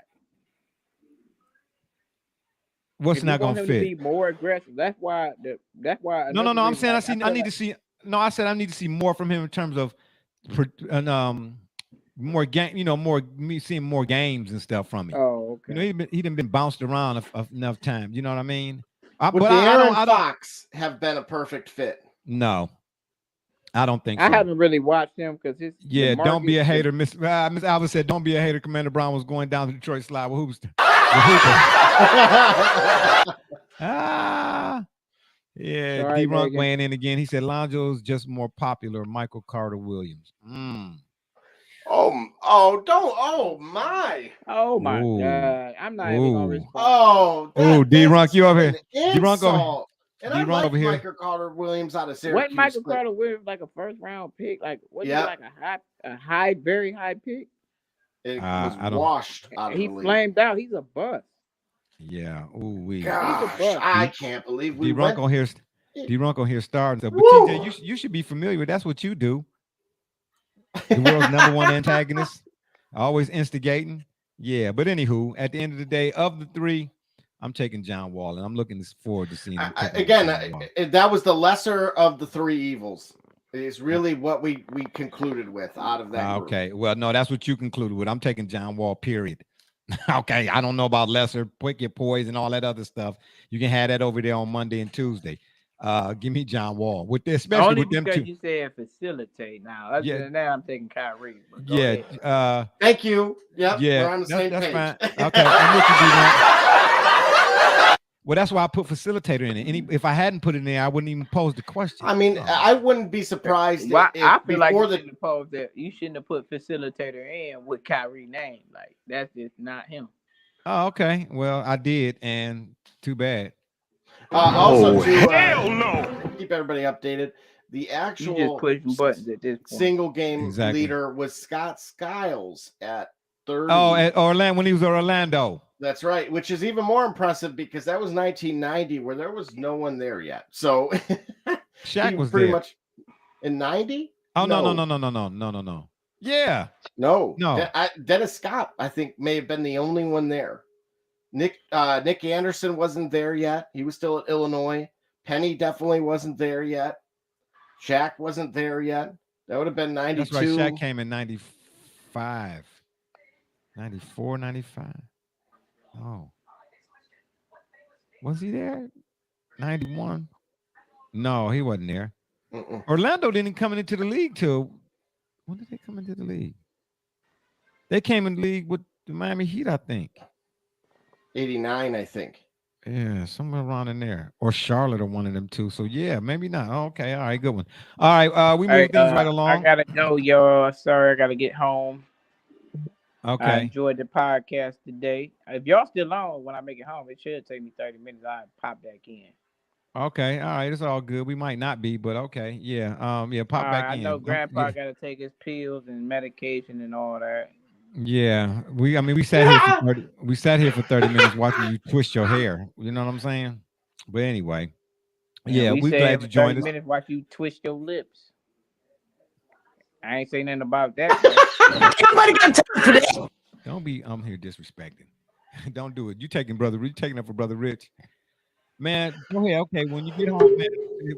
What's not gonna fit? To be more aggressive. That's why. No. I'm saying I need to see. No, I said I need to see more from him in terms of more game, me seeing more games and stuff from him. Oh, okay. He done been bounced around enough times. You know what I mean? Would De'Aaron Fox have been a perfect fit? No, I don't think so. I haven't really watched him because don't be a hater. Miss Alva said, "Don't be a hater." Commander Brown was going down to Detroit slide with hoops. Yeah, D-Runk weighing in again. He said Lonzo's just more popular. Michael Carter Williams. Oh my God! I'm not even gonna respond. D-Runk, you over here? D-Runk over here. Michael Carter Williams out of Syracuse. What Michael Carter Williams like a first round pick? Like what? Like a high, very high pick? It was washed out of the league. He flamed out. He's a bust. Yeah. Gosh, I can't believe we D-Runk on here. D-Runk on here starting. But TJ, you should be familiar with. That's what you do. The world's number one antagonist, always instigating. Yeah, but anywho, at the end of the day, of the three, I'm taking John Wall, and I'm looking forward to seeing him. That was the lesser of the three evils. Is really what we concluded with out of that. Okay, well, no, that's what you concluded with. I'm taking John Wall, period. Okay, I don't know about lesser, quick get poised, and all that other stuff. You can have that over there on Monday and Tuesday. Give me John Wall with this, especially only with them because two. you said facilitate now. Other than that, I'm taking Kyrie. Yeah. Thank you. Yep. Yeah. We're on the same page. Fine. Okay. I'm with you, D-Runk. Well, that's why I put facilitator in it. If I hadn't put it in there, I wouldn't even pose the question. I mean, I wouldn't be surprised. I feel like you shouldn't have put facilitator in with Kyrie name. Like that's just not him. Oh, okay. Well, I did, and too bad. Hell no. keep everybody updated. The actual just pushing buttons at this point. single game leader was Scott Skiles at 30. Oh, at Orlando, when he was at Orlando. That's right, which is even more impressive because that was 1990 where there was no one there yet. So Shaq was pretty there. much in 90. Oh no. Yeah. No. No. Dennis Scott, I think, may have been the only one there. Nick Anderson wasn't there yet. He was still at Illinois. Penny definitely wasn't there yet. Shaq wasn't there yet. That would have been 92. That's right. Shaq came in 95. 94, 95. Oh. Was he there? 91? No, he wasn't there. Orlando didn't come into the league till when did they come into the league? They came in the league with the Miami Heat, I think. 89, I think. Yeah, somewhere around in there. Or Charlotte or one of them two. So yeah, maybe not. Oh, okay. All right, good one. All right, we move things right along. I gotta go, y'all. Sorry, I gotta get home. Okay. I enjoyed the podcast today. If y'all still on when I make it home, it should take me 30 minutes. I'll pop back in. Okay, all right, it's all good. We might not be, but okay, yeah, pop back in. I know Grandpa got to take his pills and medication and all that. Yeah, we sat here for 30 minutes watching you twist your hair. You know what I'm saying? But anyway, yeah, we glad you joined us. Minutes watch you twist your lips. I ain't saying nothing about that. Everybody got time for this. Don't be here disrespecting. Don't do it. You taking up for Brother Rich. Man, go ahead. Okay, when you get home, man,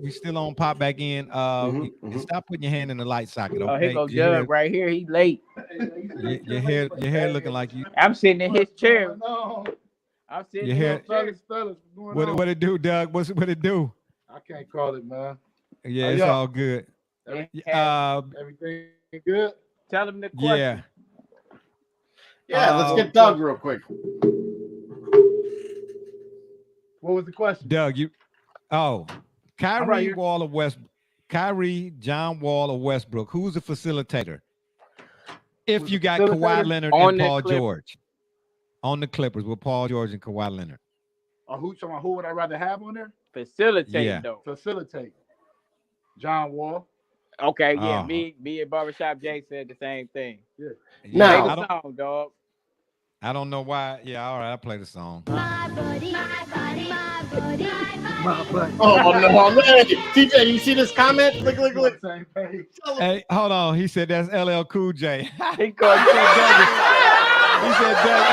we still on. Pop back in. Stop putting your hand in the light socket. Okay? Oh, here goes Doug right here. He late. Your hair looking like you. I'm sitting in his chair. I'm sitting your in hair. What it do, Doug? What it do? I can't call it, man. Yeah, it's all good. Everything good? Tell him the question. Yeah, let's get Doug real quick. What was the question? Doug, Kyrie John Wall of Westbrook. Who's the facilitator? If you got Kawhi Leonard and Paul George on the Clippers with Paul George and Kawhi Leonard. Who would I rather have on there? Facilitate, though. Facilitate. John Wall. Okay, yeah. Me and Barbershop Jay said the same thing. Yeah. Now, song, dog. I don't know why. Yeah, all right, I'll play the song. My buddy, my buddy, my buddy, my buddy. Oh no, man. TJ, you see this comment? Look. Hey, hold on. He said that's LL Cool J. He called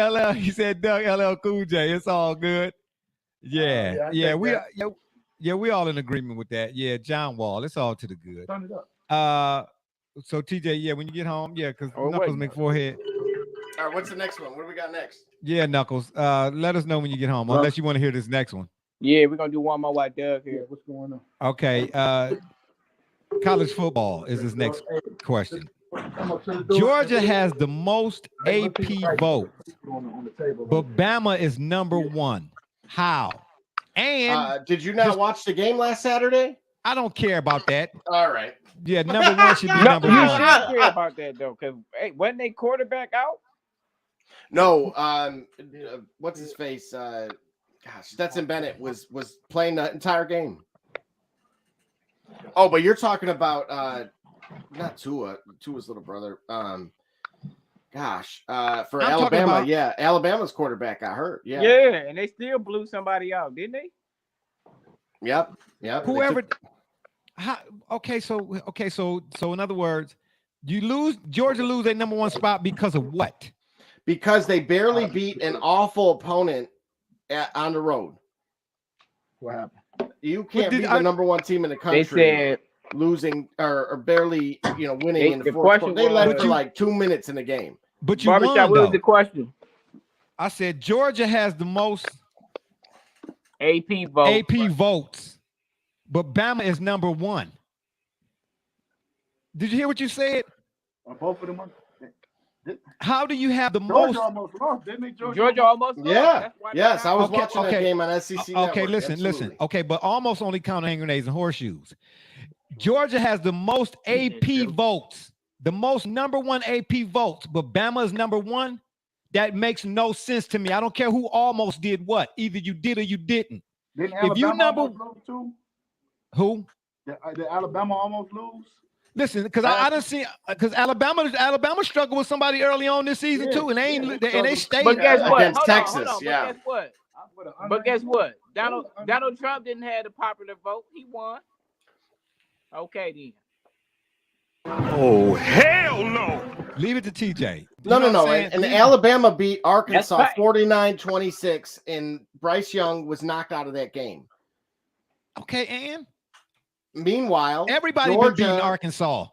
Doug. He said Doug LL Cool J. It's all good. Yeah, we all in agreement with that. Yeah, John Wall. It's all to the good. Turn it up. So TJ, yeah, when you get home, yeah, because Knuckles McForehead. All right, what's the next one? What do we got next? Yeah, Knuckles. Let us know when you get home, unless you want to hear this next one. Yeah, we're gonna do one more while Doug here. What's going on? Okay. College football is his next question. Georgia has the most AP votes, but Bama is number one. How? And did you not watch the game last Saturday? I don't care about that. All right. Yeah, number one should be number you one. should care about that though, because wasn't they quarterback out? No, what's his face? Stetson Bennett was playing the entire game. Oh, but you're talking about not Tua's little brother. For Alabama, Alabama's quarterback got hurt. Yeah, and they still blew somebody out, didn't they? Yep. Whoever. So in other words, Georgia lose their number one spot because of what? Because they barely beat an awful opponent on the road. What happened? You can't beat the number one team in the country. They said losing or barely, winning in the fourth quarter. They led for like 2 minutes in the game. But you won, what was the question? I said Georgia has the most AP votes, but Bama is number one. Did you hear what you said? Both of them. How do you have the Georgia most? Almost lost, didn't they? Georgia almost lost. Yeah. Yes, I was watching that game on SEC Network. Okay, listen. Okay, but almost only count hand grenades and horseshoes. Georgia has the most AP votes, the most number one AP votes, but Bama is number one. That makes no sense to me. I don't care who almost did what. Either you did or you didn't. If you number two, Who? Did Alabama almost lose? Listen, because I don't see because Alabama struggled with somebody early on this season too, and they stayed. But guess what? Against Texas, yeah. But guess what? Donald Trump didn't have the popular vote. He won. Okay then. Oh, hell no. Leave it to TJ. No. And Alabama beat Arkansas 49-26, and Bryce Young was knocked out of that game. Okay, and meanwhile, everybody's been beating Arkansas.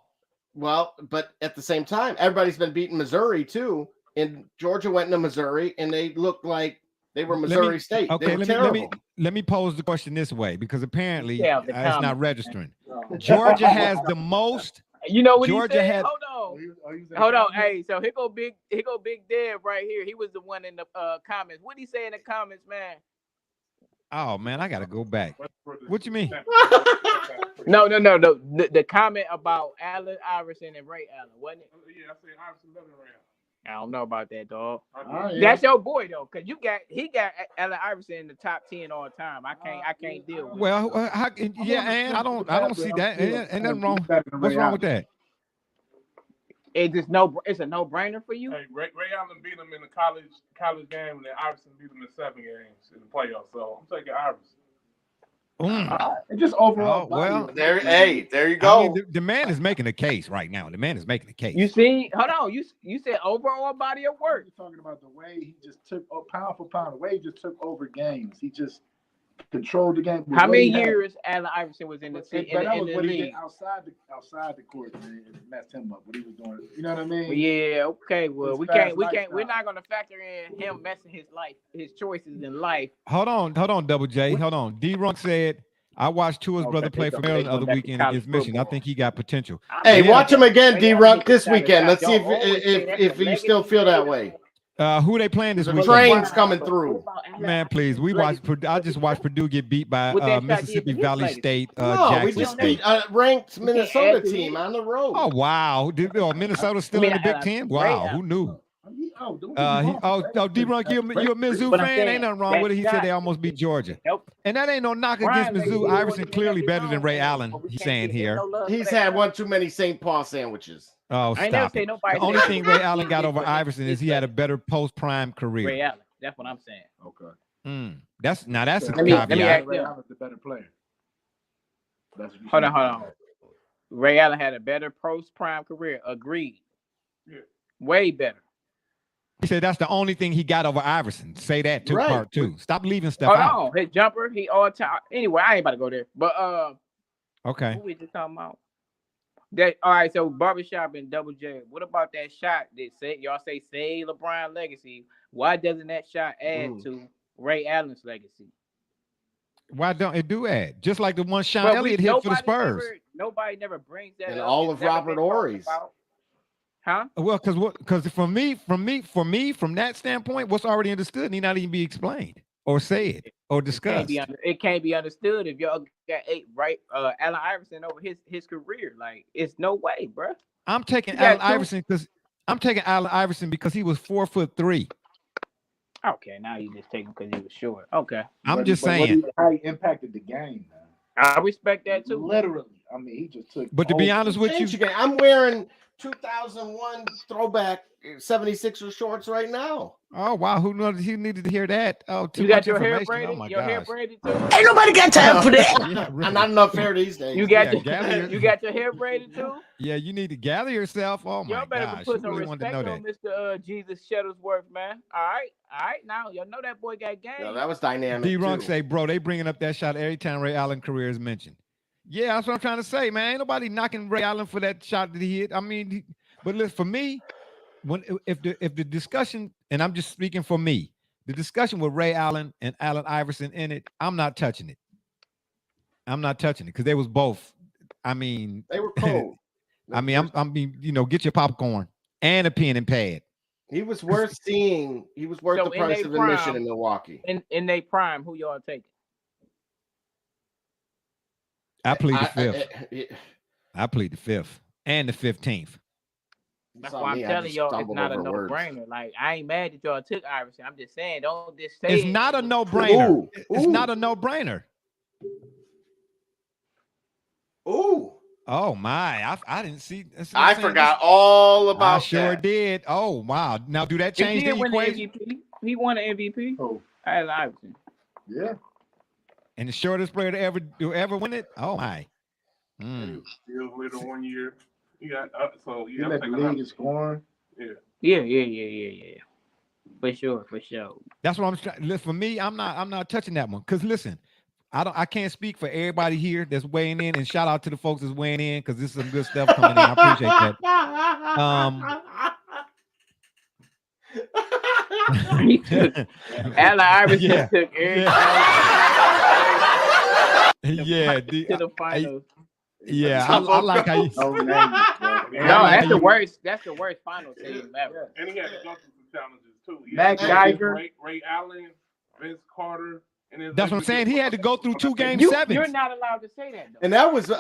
Well, but at the same time, everybody's been beating Missouri too. And Georgia went into Missouri, and they looked like they were Missouri State. Okay, let me pose the question this way, because apparently it's not registering. Georgia has the most. You know what Georgia he said? had. Hold on. Hey, so here go Big Dev right here. He was the one in the comments. What did he say in the comments, man? Oh man, I gotta go back. What you mean? No. The comment about Allen Iverson and Ray Allen, wasn't it? Yeah, I said Iverson better than Ray Allen. I don't know about that, dog. Yeah. That's your boy though, cause he got Allen Iverson in the top 10 all the time. I can't deal with it. Well, and I don't see that. Ain't nothing wrong. What's wrong with that? It's a no-brainer for you. Hey, Ray Allen beat him in the college game, and then Iverson beat him in 7 games in the playoffs. So I'm taking Iverson. And just overall. There you go. I mean, the man is making a case right now. The man is making a case. You see, hold on. You said overall body of work. You're talking about the way he just took pound for pound. The way he just took over games. He just controlled the game. How many years Allen Iverson was in the league? Outside the court, man, it messed him up. What he was doing, you know what I mean? Yeah. Okay. Well, we can't. We're not gonna factor in him messing his choices in life. Hold on, Double J. Hold on. D-Runk said, I watched Tua's brother play for Maryland the other weekend against Michigan. I think he got potential. Hey, watch him again, D-Runk, this weekend. Let's see if you still feel that way. Who they playing this weekend? Trains coming through. Man, please. I just watched Purdue get beat by Mississippi Valley State. We just beat a ranked Minnesota team on the road. Oh wow! Minnesota still in the Big Ten? Wow, who knew? D-Runk, you a Mizzou fan? Ain't nothing wrong with it. He said they almost beat Georgia. And that ain't no knock against Mizzou. Iverson clearly better than Ray Allen, he's saying here. He's had one too many St. Paul sandwiches. Oh, stop it. The only thing Ray Allen got over Iverson is he had a better post-prime career. Ray Allen. That's what I'm saying. Okay. That's a caveat. Ray Allen's the better player. Hold on. Ray Allen had a better post-prime career. Agreed. Yeah. Way better. He said that's the only thing he got over Iverson. Say that too, part two. Stop leaving stuff out. Hold on. His jumper, he all time. Anyway, I ain't about to go there. But okay. Who we just talking about? That all right, so Barbershop and Double J. What about that shot that y'all say LeBron legacy? Why doesn't that shot add to Ray Allen's legacy? Why don't it do add? Just like the one Sean Elliott hit for the Spurs. Nobody never brings that and up. all of Robert Horry's. Huh? Well, because from that standpoint, what's already understood need not even be explained or said or discussed. It can't be understood if y'all got Allen Iverson over his career. Like, it's no way, bro. I'm taking Allen Iverson because he was 4'3". Okay, now you just take him because he was short. Okay, I'm just saying how he impacted the game, man. I respect that too. Literally, I mean, he just took. But to be honest with you, I'm wearing 2001 throwback 76er shorts right now. Oh wow, who knows? He needed to hear that. Oh, too you got much your hair information. braided. Oh my your hair gosh. braided too. Ain't nobody got time for that. Yeah, really. I'm not enough hair these days. You got you got your hair braided too. Yeah, you need to gather yourself. Oh my y'all better gosh, put some really respect on Mr. Jesus Shuttlesworth, man. All right. Now y'all know that boy got game. Yeah, that was dynamic. D-Runk say, bro, they bringing up that shot every time Ray Allen career is mentioned. Yeah, that's what I'm trying to say, man. Ain't nobody knocking Ray Allen for that shot that he hit. I mean, but listen, for me, if the discussion, and I'm just speaking for me, the discussion with Ray Allen and Allen Iverson in it, I'm not touching it. I'm not touching it because they was both. I mean, they were cold. I mean, I'm get your popcorn and a pen and pad. He was worth seeing. He was worth the price of admission in Milwaukee. In their prime, who y'all taking? I plead the fifth. I plead the fifth and the 15th. That's why I'm telling y'all it's not a no-brainer. Like, I ain't mad that y'all took Iverson. I'm just saying, don't just say it's not a no-brainer. It's not a no-brainer. Ooh. Oh my! I didn't see. I forgot all about. I sure did. Oh wow! Now do that change the equation? He won an MVP. Oh, Allen Iverson. yeah. And the shortest player to ever win it. Oh my! Still later 1 year. You got so He led the league in scoring. Yeah. For sure. That's what I'm trying. For me, I'm not touching that one. Cause listen, I can't speak for everybody here that's weighing in, and shout out to the folks that's weighing in because this is some good stuff coming in. I appreciate that. Allen Iverson took everything to the finals. I like how you. That's the worst. That's the worst final team ever. And he had to go through some challenges too. Mac Geiger, Ray Allen, Vince Carter. That's what I'm saying. He had to go through 2 game sevens. You're not allowed to say that, though. And that was Vince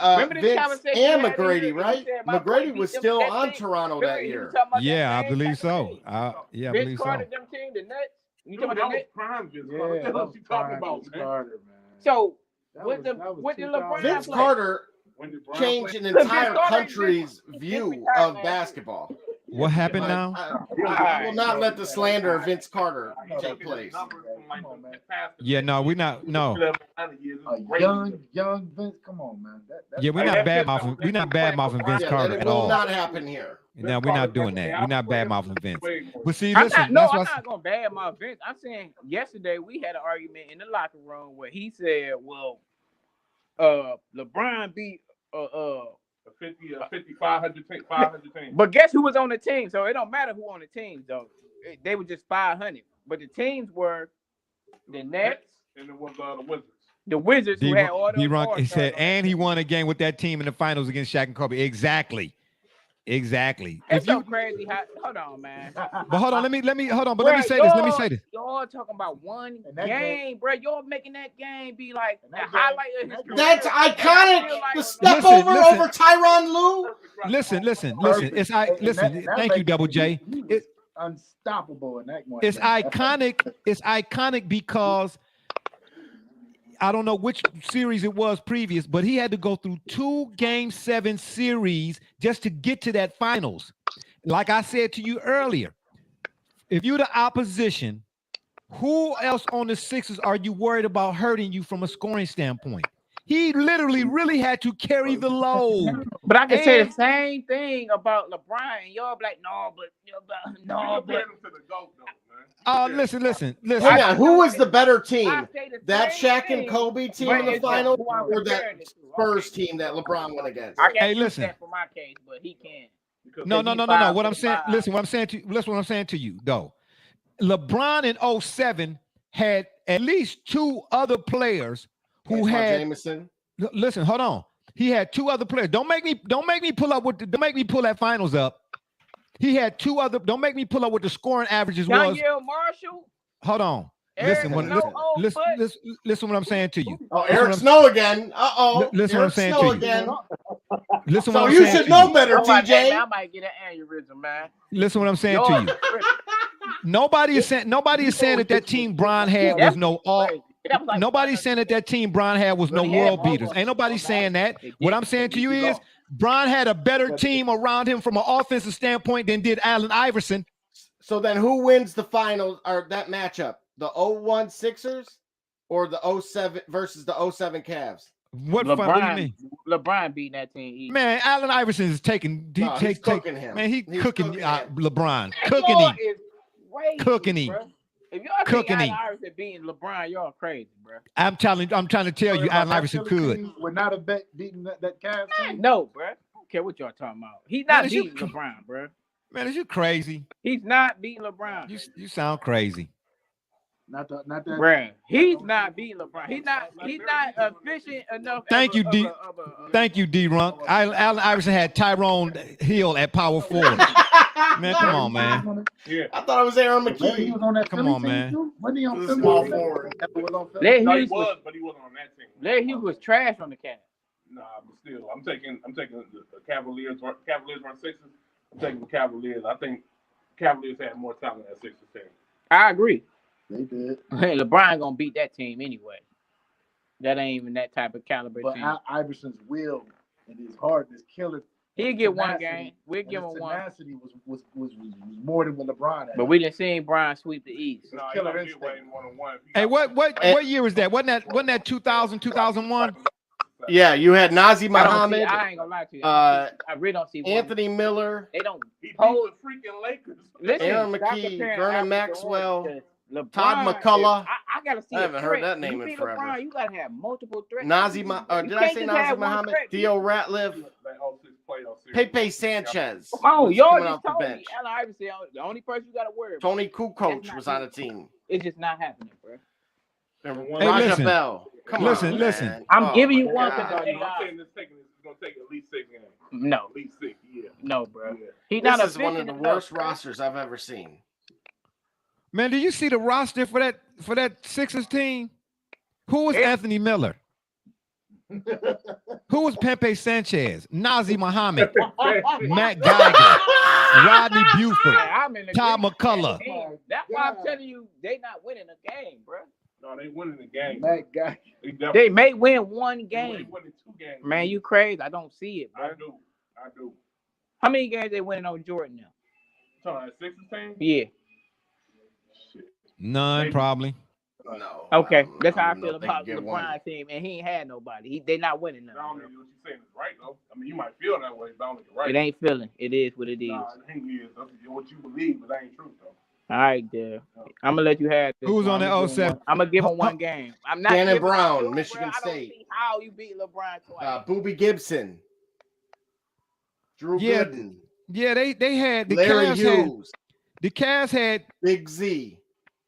and McGrady, right? McGrady was still on Toronto that year. Yeah, I believe so. I believe so. Carter, them team, the Nets. You talking about the Nets? Prime Vince Carter. What you talking about, man? So what did LeBron Vince play? Carter changed an entire country's view of basketball. What happened now? I will not let the slander of Vince Carter take place. Yeah, no, we're not. No. Young Vince. Come on, man. We're not bad mouthing. We're not bad mouthing Vince Carter at all. It will not happen here. No, we're not doing that. We're not bad mouthing Vince. But see, I'm listen. not going to bad mouth Vince. I'm saying yesterday we had an argument in the locker room where he said, "Well, LeBron beat 500 team. But guess who was on the team? So it don't matter who on the team, though. They were just 500. But the teams were the Nets and the Wizards. The Wizards who had all those. He said, and he won a game with that team in the finals against Shaq and Kobe. Exactly. It's so crazy. Hold on, man. But hold on, let me hold on. But let me say this. Y'all talking about one game, bro. Y'all making that game be like the highlight of history. That's iconic. The step over Tyronn Lue. Listen. Thank you, Double J. It's unstoppable in that one. It's iconic. It's iconic because I don't know which series it was previous, but he had to go through 2 game 7 series just to get to that finals. Like I said to you earlier, if you're the opposition, who else on the Sixers are you worried about hurting you from a scoring standpoint? He literally really had to carry the load. But I can say the same thing about LeBron. And y'all be like, no, but. Listen. Hang on, who was the better team? That Shaq and Kobe team in the final, or that Spurs team that LeBron went against? I can't use that for my case, but he can. No. What I'm saying, listen. What I'm saying to you, though. LeBron in 07 had at least 2 other players who had. Jameson. Listen, hold on. He had 2 other players. Don't make me pull that finals up. He had 2 other. Don't make me pull up what the scoring averages was. Danielle Marshall. Hold on. Listen what I'm saying to you. Oh, Eric Snow again. Listen what I'm saying to you. Again. Listen what I'm saying. So you should know you. better, TJ. I might get an aneurysm, man. Listen what I'm saying to you. Nobody is saying that team Bron had was no all. Nobody's saying that team Bron had was no world beaters. Ain't nobody saying that. What I'm saying to you is Bron had a better team around him from an offensive standpoint than did Allen Iverson. So then who wins the finals or that matchup? The 01 Sixers or the 07 versus the 07 Cavs? What do you mean? LeBron beating that team easy. Man, Allen Iverson is taking. He's cooking him. Man, he's cooking LeBron. Cooking him. If y'all think Allen Iverson beating LeBron, y'all crazy, bro. I'm trying to tell you, Allen Iverson could. Would not have beaten that Cavs team. No, bro. I don't care what y'all talking about. He's not beating LeBron, bro. Man, is you crazy? He's not beating LeBron. You sound crazy. Not that. Bruh, he's not beating LeBron. He's not efficient enough. Thank you, D-Runk. Allen Iverson had Tyrone Hill at power forward. Man, come on, man. Yeah. I thought it was Aaron McKee. He was on that come on, man. Wasn't he on small forward? Larry Hughes but he wasn't on that team. Larry Hughes was trash on the Cavs. Nah, but still, I'm taking the Cavaliers run Sixers. I'm taking the Cavaliers. I think Cavaliers had more talent than Sixers team. I agree. They did. Hey, LeBron gonna beat that team anyway. That ain't even that type of caliber team. Iverson's will And his heart, this killer. He'll get one game. We'll give him one. Tenacity was more than what LeBron had. But we didn't see Brian sweep the East. No, he don't get way one-on-one. Hey, what year was that? Wasn't that 2000, 2001? Yeah, you had Nazi Muhammad. I ain't gonna lie to you. I really don't see Anthony Miller. They don't. He beat the freaking Lakers. Listen, Aaron McKee, Vernon Maxwell, Todd McCullough. I gotta see. I haven't heard that name in forever. LeBron, you gotta have multiple threats. Did I say Nazi Muhammad? Theo Ratliff. Pepe Sanchez. Oh, y'all coming just off the told me. bench. Allen Iverson, the only person you gotta worry about. Tony Kukoc was on the team. It's just not happening, bro. Hey, Raja listen. Bell. Come Listen, on, listen. man. I'm giving you one God. because I'm saying it's gonna take at least 6 games. no, At least 6, yeah. no, bro. Yeah. He's not This is one of efficient the worst enough, bro. rosters I've ever seen. Man, do you see the roster for that Sixers team? Who was Anthony Miller? Who was Pepe Sanchez? Nazi Muhammad, Matt Geiger, Rodney Buford, I'm in Todd McCullough. That's why I'm telling you, they not winning a game, bro. No, they winning the game. That guy. They may win one They game. winning 2 games. Man, you crazy? I don't see it, bro. I do. How many games they winning on Jordan now? So that Sixers team? Yeah. Shit. None, probably. No. Okay, that's how I don't know feel if they about can the get one. LeBron team, and he ain't had nobody. They not winning I nothing. don't know what you're saying is right, though. I mean, you might feel that way, but I don't think it's right. It ain't feeling. It is what it is. Nah, it ain't is. That's what you believe, but that ain't true, though. All right, there. I'm gonna let you have this. Who was on that 07? I'm gonna give him one game. I'm not. Shannon giving him Brown, two, Michigan bro. I don't State. see how you beat LeBron twice. Boobie Gibson. Drew Yeah, Gooden. Yeah, they had the Larry Cavs Hughes. the Cavs had Big Z.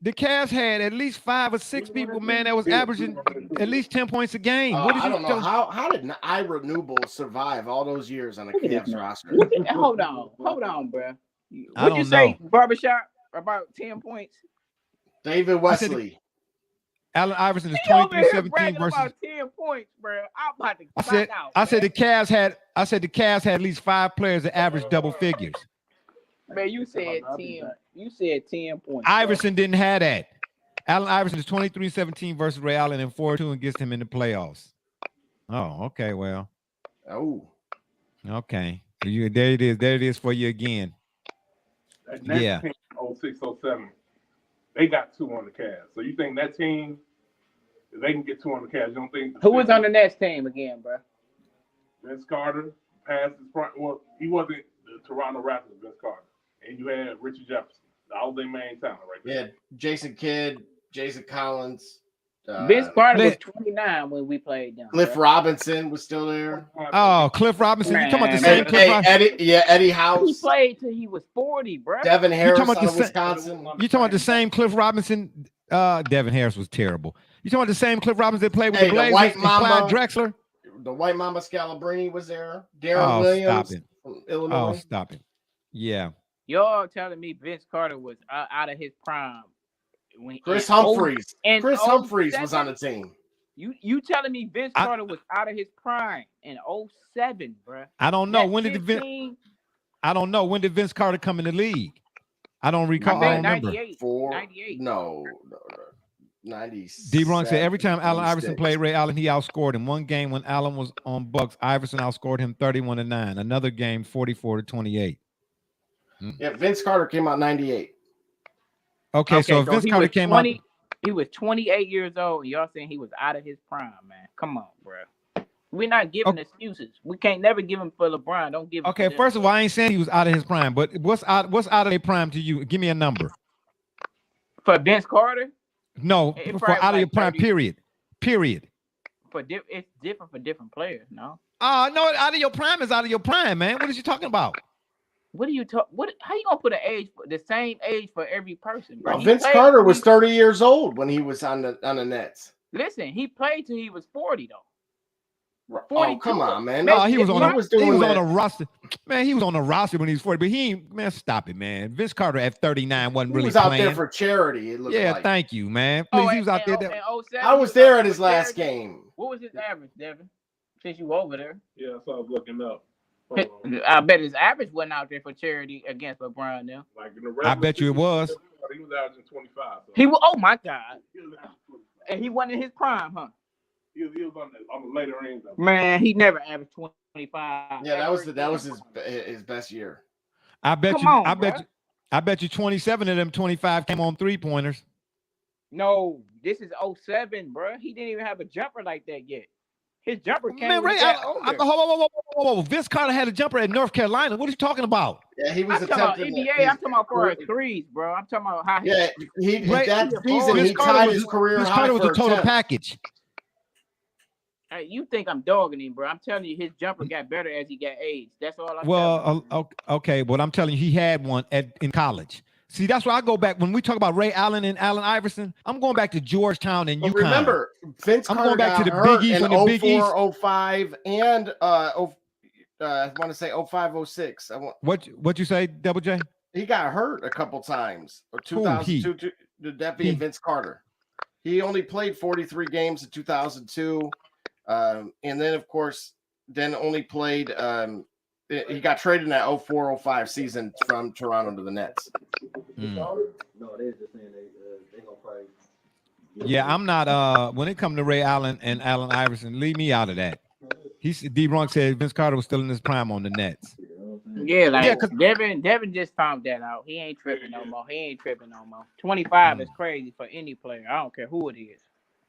the Cavs had at least 5 or 6 people, man, that was averaging at least 10 points a game. What did I you don't know how did Ira Newble survive all those years on a Cavs roster? Hold on, bro. I What'd don't you say, know. Barbershop? About 10 points. David Wesley. Allen Iverson is He over here 23-17 bragging versus. about 10 points, bro. I'm about to I clock out. said man. the Cavs had at least 5 players that averaged double figures. Man, you said 10. You said 10 points. Iverson didn't have that. Allen Iverson is 23-17 versus Ray Allen and 4-2 and gets him in the playoffs. Oh, okay. Well. Oh. Okay. There it is. There it is for you again. That next Yeah. team, 06, 07, they got 2 on the Cavs. So you think that team, if they can get 2 on the Cavs, you don't think? Who was on the next team again, bro? Vince Carter passed his prime. Well, he wasn't the Toronto Raptors, Vince Carter. And you had Richard Jefferson. All their main talent right there. Yeah, Jason Kidd, Jason Collins. Vince Carter was 29 when we played them. Cliff Robinson was still there. Oh, Cliff Robinson. You talking about the Man, same Cliff Robinson? Eddie House. He played till he was 40, bro. Devin Harris talking about out the of Wisconsin. You talking about the same Cliff Robinson? Devin Harris was terrible. You talking about the same Cliff Robinson that played with the Blazers White and Clyde Mamba. Drexler? The White Mamba Scalabrini was there. Darren Williams stop it. from Illinois. Oh, stop it. Yeah. Y'all telling me Vince Carter was out of his prime when Chris Humphreys. and Humphreys was on the team. You telling me Vince Carter was out of his prime in 07, bro? I don't know. That When did 15, I don't know. When did Vince Carter come in the league? I don't recall. I don't remember. 98. No. 96. D-Ron said every time Allen Iverson played Ray Allen, he outscored him. One game when Allen was on Bucks, Iverson outscored him 31-9. Another game, 44-28. Yeah, Vince Carter came out 98. Okay, so if Vince Carter came out, he was 28 years old, and y'all saying he was out of his prime, man. Come on, bro. We're not giving excuses. We can't never give him for LeBron. Don't give him. Okay, first of all, I ain't saying he was out of his prime, but what's out of their prime to you? Give me a number. For Vince Carter? No, for out of your prime, 30. period. It's different for different players, no? No, out of your prime is out of your prime, man. What is you talking about? What are you talking? How you gonna put an age, the same age for every person, bro? Vince Carter was 30 years old when he was on the Nets. Listen, he played till he was 40 though. 40, come on, man. No, he was on a roster. Man, he was on a roster when he was 40, but he ain't, man, stop it, man. Vince Carter at 39 wasn't really out playing. there for charity, it looked like. Thank you, man. Please, he was out there. I was there at his last game. What was his average, Devin? Since you over there. Yeah, so I was looking up. I bet his average wasn't out there for charity against LeBron now. Like in the I bet you it was. He was averaging 25. So. He was, oh my God. And he wasn't in his prime, huh? He was on the later end though. Man, he never averaged 20. 25. Yeah, that was his best year. I bet Come you. on, I bet you 27 of them 25 came on 3-pointers. No, this is 07, bro. He didn't even have a jumper like that yet. His jumper came Man, when Ray, he got older. whoa. Vince Carter had a jumper at North Carolina. What are you talking about? Yeah, he was I'm talking about NBA. I'm talking about for threes, bro. I'm talking about how. Yeah, that season Vince he Carter tied was, his career Vince high Carter was for a total attempts. package. Hey, you think I'm dogging him, bro? I'm telling you, his jumper got better as he got age. That's all I'm telling you. Well, okay, but I'm telling you, he had one in college. See, that's why I go back when we talk about Ray Allen and Allen Iverson. I'm going back to Georgetown and UConn. Remember, Vince Carter going back got to the hurt Big East in when the Big 04, 05, and I want to say 05, 06. What you say, Double J? He got hurt a couple times. Or 2002, that being Vince Carter. He only played 43 games in 2002, and then of course, only played. He got traded in that 04-05 season from Toronto to the Nets. No, they're just saying they gonna probably. Yeah, I'm not. When it comes to Ray Allen and Allen Iverson, leave me out of that. D-Bronx said Vince Carter was still in his prime on the Nets. Yeah, like Devin just found that out. He ain't tripping no more. 25 is crazy for any player. I don't care who it is.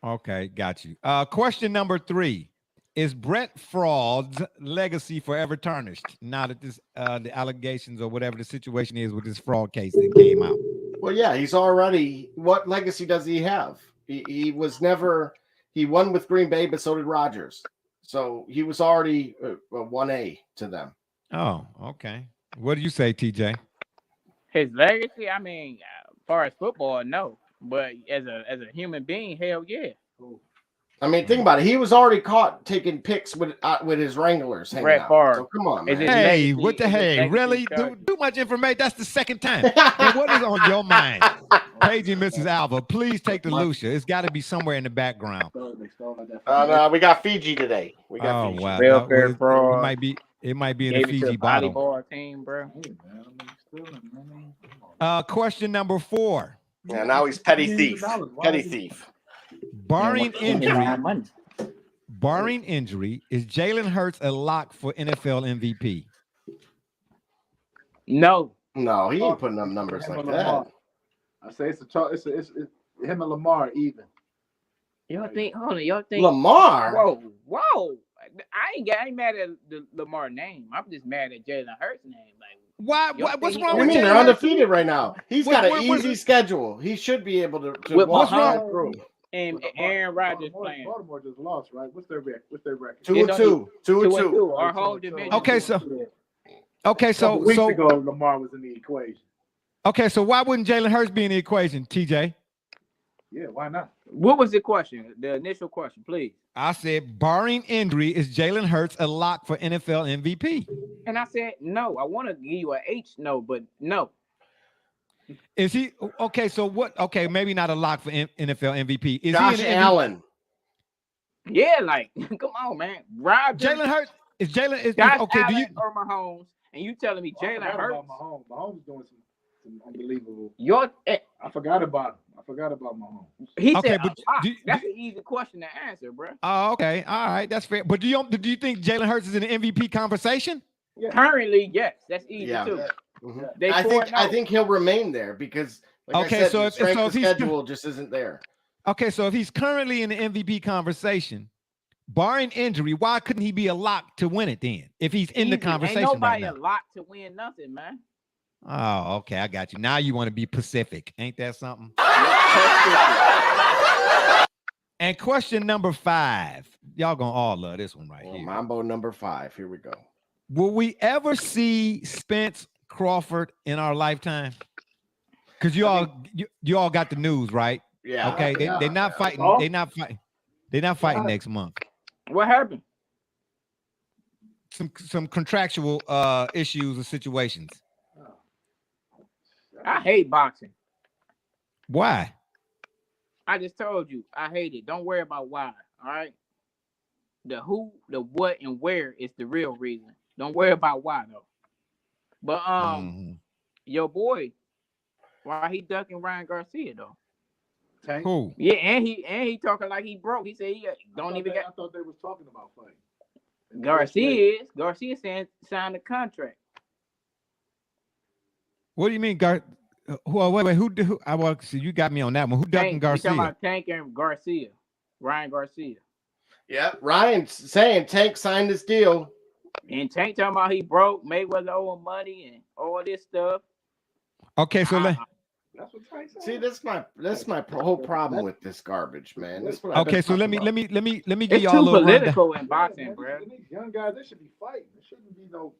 Okay, got you. Question number 3. Is Brett Fraud's legacy forever tarnished now that this the allegations or whatever the situation is with this fraud case that came out? Well, yeah, he's already. What legacy does he have? He was never. He won with Green Bay, but so did Rodgers. So he was already a 1A to them. Oh, okay. What do you say, TJ? His legacy, I mean, as far as football, no. But as a human being, hell yeah. I mean, think about it. He was already caught taking pics with his Wranglers hanging Brett out. Favre. So come on, man. Hey, what the hey? Really? Too much information. That's the second time. And what is on your mind? Paige and Mrs. Alva, please take the Lucia. It's got to be somewhere in the background. No, we got Fiji today. We got Fiji. Wow. Welfare fraud. It might be in the Fiji bottle. Volleyball team, bro. Question number 4. Yeah, now he's petty thief. Petty thief. Barring injury, is Jalen Hurts a lock for NFL MVP? No, he ain't putting up numbers like that. I say it's him and Lamar even. Y'all think Lamar? Whoa! I ain't mad at the Lamar name. I'm just mad at Jalen Hurts' name. Like, why? What's wrong I with mean, Jalen they're Hurts? undefeated right now. He's got an easy schedule. He should be able to what's walk wrong? through. And Aaron Rodgers playing. Baltimore just lost, right? What's their record? 2-2. Our whole division. Okay, so weeks ago, Lamar was in the equation. Okay, so why wouldn't Jalen Hurts be in the equation, TJ? Yeah, why not? What was the question? The initial question, please. I said, barring injury, is Jalen Hurts a lock for NFL MVP? And I said no. I want to give you a H no, but no. Is he okay? So what? Okay, maybe not a lock for NFL MVP. Is Josh he Allen? Yeah, like come on, man. Jalen Hurts is Jalen. Josh Okay, Allen do you or Mahomes? And you telling me Jalen Hurts? Mahomes doing some unbelievable. I forgot about Mahomes. He okay, said but that's an easy question to answer, bro. Oh, okay, all right, that's fair. But do you think Jalen Hurts is in the MVP conversation? Yeah. Currently, yes, that's easy too. Yeah. Mm-hmm. I think he'll remain there because, like I said, the strength of schedule just isn't there. Okay, so if he's currently in the MVP conversation, barring injury, why couldn't he be a lock to win it then? If he's in the conversation, ain't nobody right now? a lock to win nothing, man. Oh, okay, I got you. Now you want to be Pacific, ain't that something? And question number 5, y'all gonna all love this one right here. Mambo number 5. Here we go. Will we ever see Spence Crawford in our lifetime? Because you all got the news, right? Yeah. Okay. They're not fighting. They're not fighting. They're not fighting next month. What happened? Some contractual issues or situations. I hate boxing. Why? I just told you I hate it. Don't worry about why. All right. The who, the what, and where is the real reason. Don't worry about why though. But your boy, why he ducking Ryan Garcia though? Tank? Who? Yeah, and he talking like he broke. He said he don't even get. I thought they was talking about fighting. Garcia saying signed the contract. What do you mean, wait, who? I well, see, you got me on that one. Who ducking Garcia? We talking about Tank and Garcia, Ryan Garcia. Yeah, Ryan's saying Tank signed this deal. And Tank talking about he broke, Mayweather owing money and all this stuff. Okay, so that's what Tank said. See, that's my whole problem with this garbage, man. Okay, so let me give it's y'all a little political in boxing, bro. These young guys, they should be fighting. It shouldn't be no.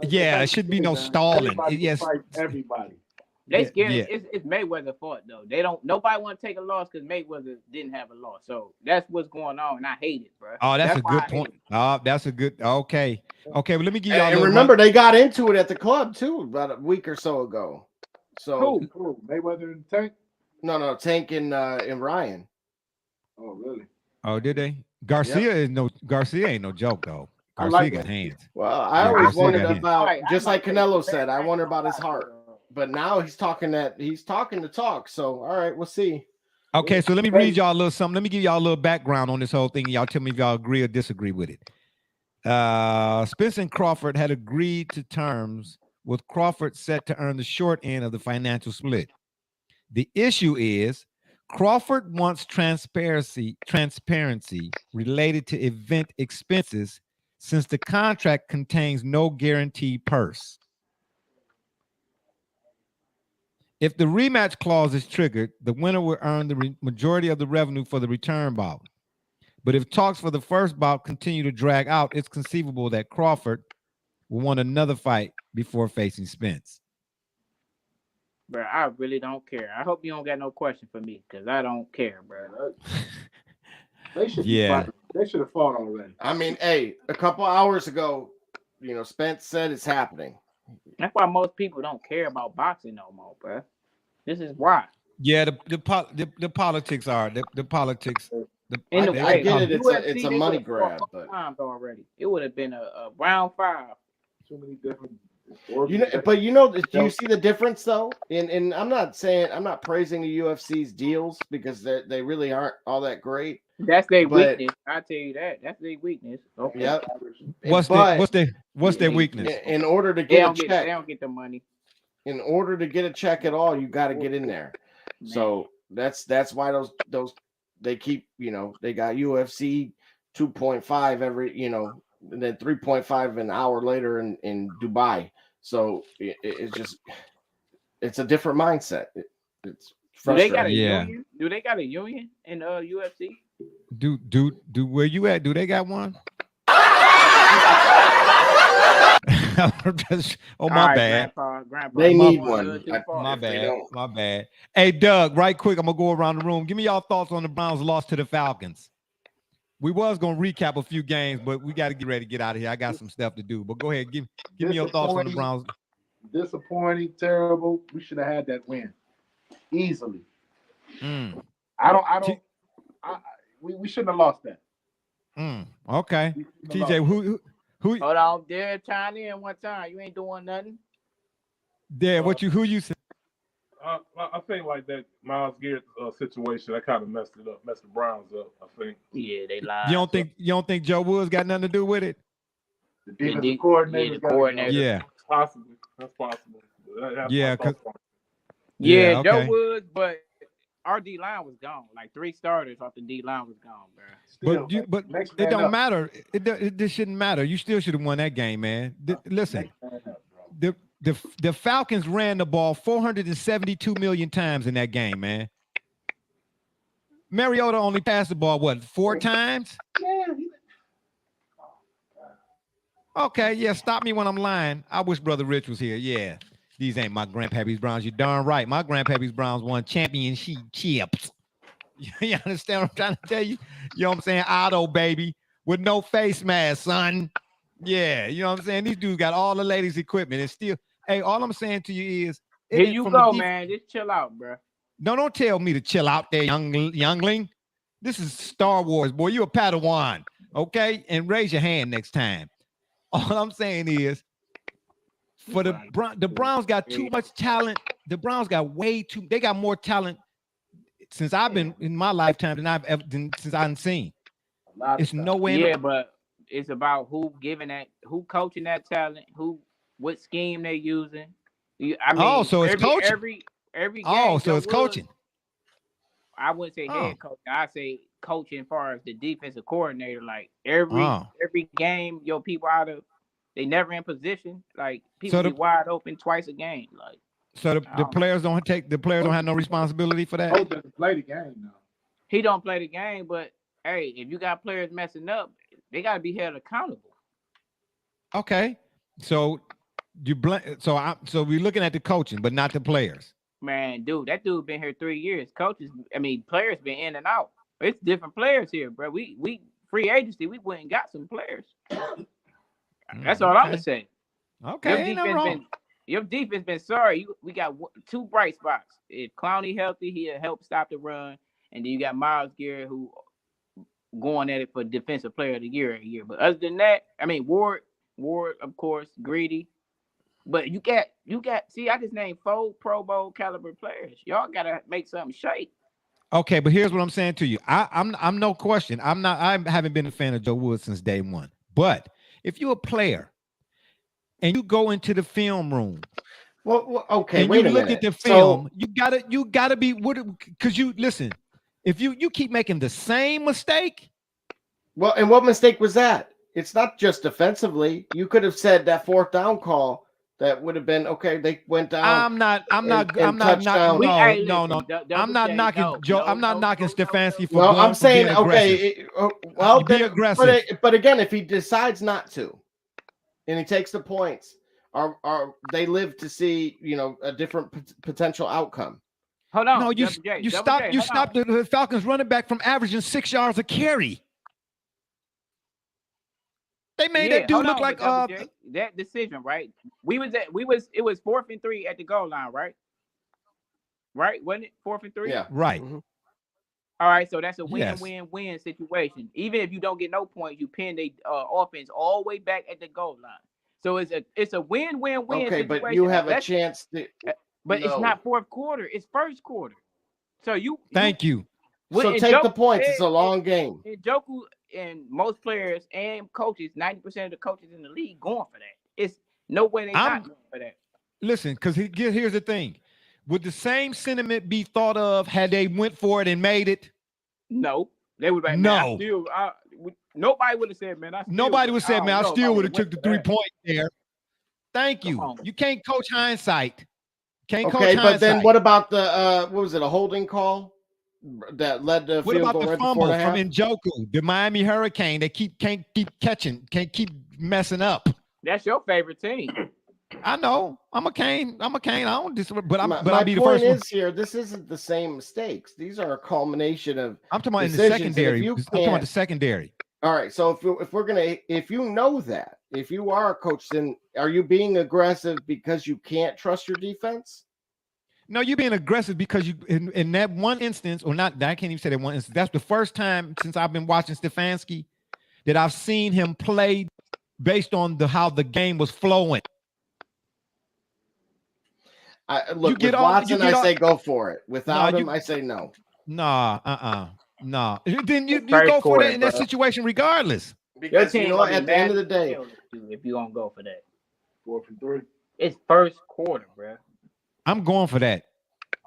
It should be no stalling. Yes, everybody. They scared. Yeah. It's Mayweather fault though. Nobody want to take a loss because Mayweather didn't have a loss. So that's what's going on, and I hate it, bro. Oh, that's a good point. Oh, that's a good. Okay. Well, let me give y'all. And remember, they got into it at the club too about a week or so ago. So who? Mayweather and Tank? No, Tank and Ryan. Oh, really? Oh, did they? Garcia ain't no joke though. Garcia got hands. Well, I always wondered about, just like Canelo said, I wonder about his heart. But now he's talking the talk. So all right, we'll see. Okay, so let me read y'all a little something. Let me give y'all a little background on this whole thing. Y'all tell me if y'all agree or disagree with it. Spence and Crawford had agreed to terms with Crawford set to earn the short end of the financial split. The issue is Crawford wants transparency related to event expenses since the contract contains no guaranteed purse. If the rematch clause is triggered, the winner will earn the majority of the revenue for the return bout. But if talks for the first bout continue to drag out, it's conceivable that Crawford will want another fight before facing Spence. Bro, I really don't care. I hope you don't got no question for me because I don't care, bro. They should they should have fought already. I mean, hey, a couple hours ago, Spence said it's happening. That's why most people don't care about boxing no more, bro. This is why. Yeah, the politics are the politics. I get it. It's a money grab, but times already it would have been a round 5. So many different. Do you see the difference though? And I'm not praising the UFC's deals because they really aren't all that great. That's their weakness. I tell you that. That's their weakness. Okay. Yep. What's their weakness? In order to get a check, they don't get the money. In order to get a check at all, you got to get in there. Man. So that's why those they keep they got UFC 2.5 every and then 3.5 an hour later in Dubai. So it's a different mindset. It's frustrating. Do they got a union? Do they got a union in UFC? Do where you at? Do they got one? Oh, my bad. Grandpa. They need one. My bad. Hey, Doug, right quick, I'm gonna go around the room. Give me y'all thoughts on the Browns' loss to the Falcons. We was gonna recap a few games, but we got to get ready to get out of here. I got some stuff to do. But go ahead, give me your thoughts on the Browns. Disappointing, terrible. We should have had that win easily. We shouldn't have lost that. Okay. TJ, who? Hold on, there, chime in one time. You ain't doing nothing. There, who you said? I think like that Myles Garrett situation that kind of messed the Browns up. I think. Yeah, they lied. You don't think Joe Woods got nothing to do with it? The defensive coordinator. Yeah, possibly. That's possible. Yeah, Joe Woods, but our D line was gone. Like 3 starters off the D line was gone, bro. But it don't matter. It shouldn't matter. You still should have won that game, man. Listen, the Falcons ran the ball 472 million times in that game, man. Mariota only passed the ball 4 times? Okay, yeah. Stop me when I'm lying. I wish Brother Rich was here. Yeah. These ain't my grandpappy's Browns. You're darn right. My grandpappy's Browns won championships. You understand what I'm trying to tell you? You know what I'm saying? Otto, baby, with no face mask, son. Yeah, you know what I'm saying? These dudes got all the ladies' equipment and still. Hey, all I'm saying to you is, here you go, man. Just chill out, bro. No, don't tell me to chill out there, youngling. This is Star Wars, boy. You a Padawan, okay? And raise your hand next time. All I'm saying is, for the Browns got too much talent. The Browns got they got more talent since I've been in my lifetime than since I've seen. It's no way. Yeah, but it's about who coaching that talent, what scheme they're using. I mean, so it's coaching. Every game. Oh, so it's coaching. I wouldn't say head coach. I say coaching as far as the defensive coordinator. Like every game, your people they never in position. Like people be wide open twice a game. Like so the players don't have no responsibility for that. Coach doesn't play the game now. He don't play the game, but hey, if you got players messing up, they gotta be held accountable. Okay, so so we're looking at the coaching, but not the players. Man, dude, that dude been here 3 years. Players been in and out. It's different players here, bro. We free agency. We went and got some players. That's all I'm gonna say. Okay, your defense been sorry. We got 2 bright spots. If Clowney healthy, he'll help stop the run, and then you got Myles Garrett who going at it for defensive player of the year every year. But other than that, I mean Ward of course, Greedy. But you got see, I just named 4 Pro Bowl caliber players. Y'all gotta make something shake. Okay, but here's what I'm saying to you. I'm no question. I haven't been a fan of Joe Woods since day one. But if you're a player and you go into the film room, okay, and wait you a look minute. at the film, you gotta be because you listen. If you keep making the same mistake, well, and what mistake was that? It's not just defensively. You could have said that 4th down call. That would have been okay. They went down. I'm not knocking. No. I'm not knocking Joe. I'm not knocking Stefanski for. Well, I'm saying okay. Well, be aggressive. But again, if he decides not to, and he takes the points, are they live to see a different potential outcome? Hold on. No, you stop the Falcons running back from averaging 6 yards a carry. They made that dude look like that decision, right? It was 4th and 3 at the goal line, right? Right? Wasn't it 4th and 3? Yeah. Right. Mm-hmm. All right, so that's a win-win-win situation. Even if you don't get no points, you pin the offense all the way back at the goal line. So it's a win-win-win situation. Okay, but you have a chance to. But it's not 4th quarter; it's 1st quarter. So you. Thank you. So take the points. It's a long game. And Joku and most players and coaches, 90% of the coaches in the league going for that. It's no way they're not going for that. Listen, because here's the thing. Would the same sentiment be thought of had they went for it and made it? No. They would like, no. Nobody would have said, man. Nobody would have said, man, I still would have took the 3 points there. Thank you. You can't coach hindsight. Can't coach hindsight. But then what about the what was it, a holding call? That led to what about the fumble from Njoku, the Miami Hurricane? They can't keep messing up. That's your favorite team. I know. I'm a Cane. I don't disagree, but I'll be the first one. Here, this isn't the same mistakes. These are a culmination of. I'm talking about in the secondary. I'm talking about the secondary. All right. So if you know that, if you are a coach, then are you being aggressive because you can't trust your defense? No, you're being aggressive because you in that one instance, or not. I can't even say that one instance. That's the first time since I've been watching Stefanski that I've seen him play based on how the game was flowing. Look, with Watson, I say go for it. Without him, I say no. Nah. Then you go for that in that situation regardless. Because at the end of the day, if you don't go for that, 4th and 3. It's 1st quarter, bro. I'm going for that.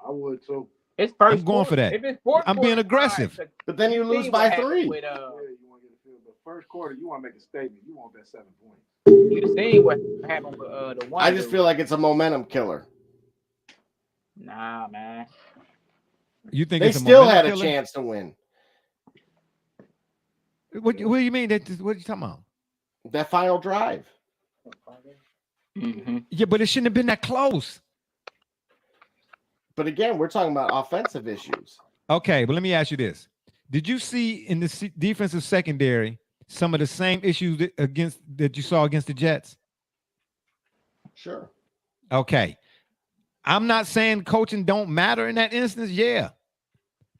I would too. It's 1st. I'm going for that. If it's 4th, I'm being aggressive. Right, but then you lose by 3. You want to get a field, but 1st quarter, you want to make a statement. You want that 7 points. You see what happened with the one. I just feel like it's a momentum killer. Nah, man. You think they still had a chance to win? What do you mean? What are you talking about? That final drive. Mm-hmm. Yeah, but it shouldn't have been that close. But again, we're talking about offensive issues. Okay, but let me ask you this. Did you see in the defensive secondary some of the same issues that you saw against the Jets? Sure. Okay. I'm not saying coaching don't matter in that instance. Yeah.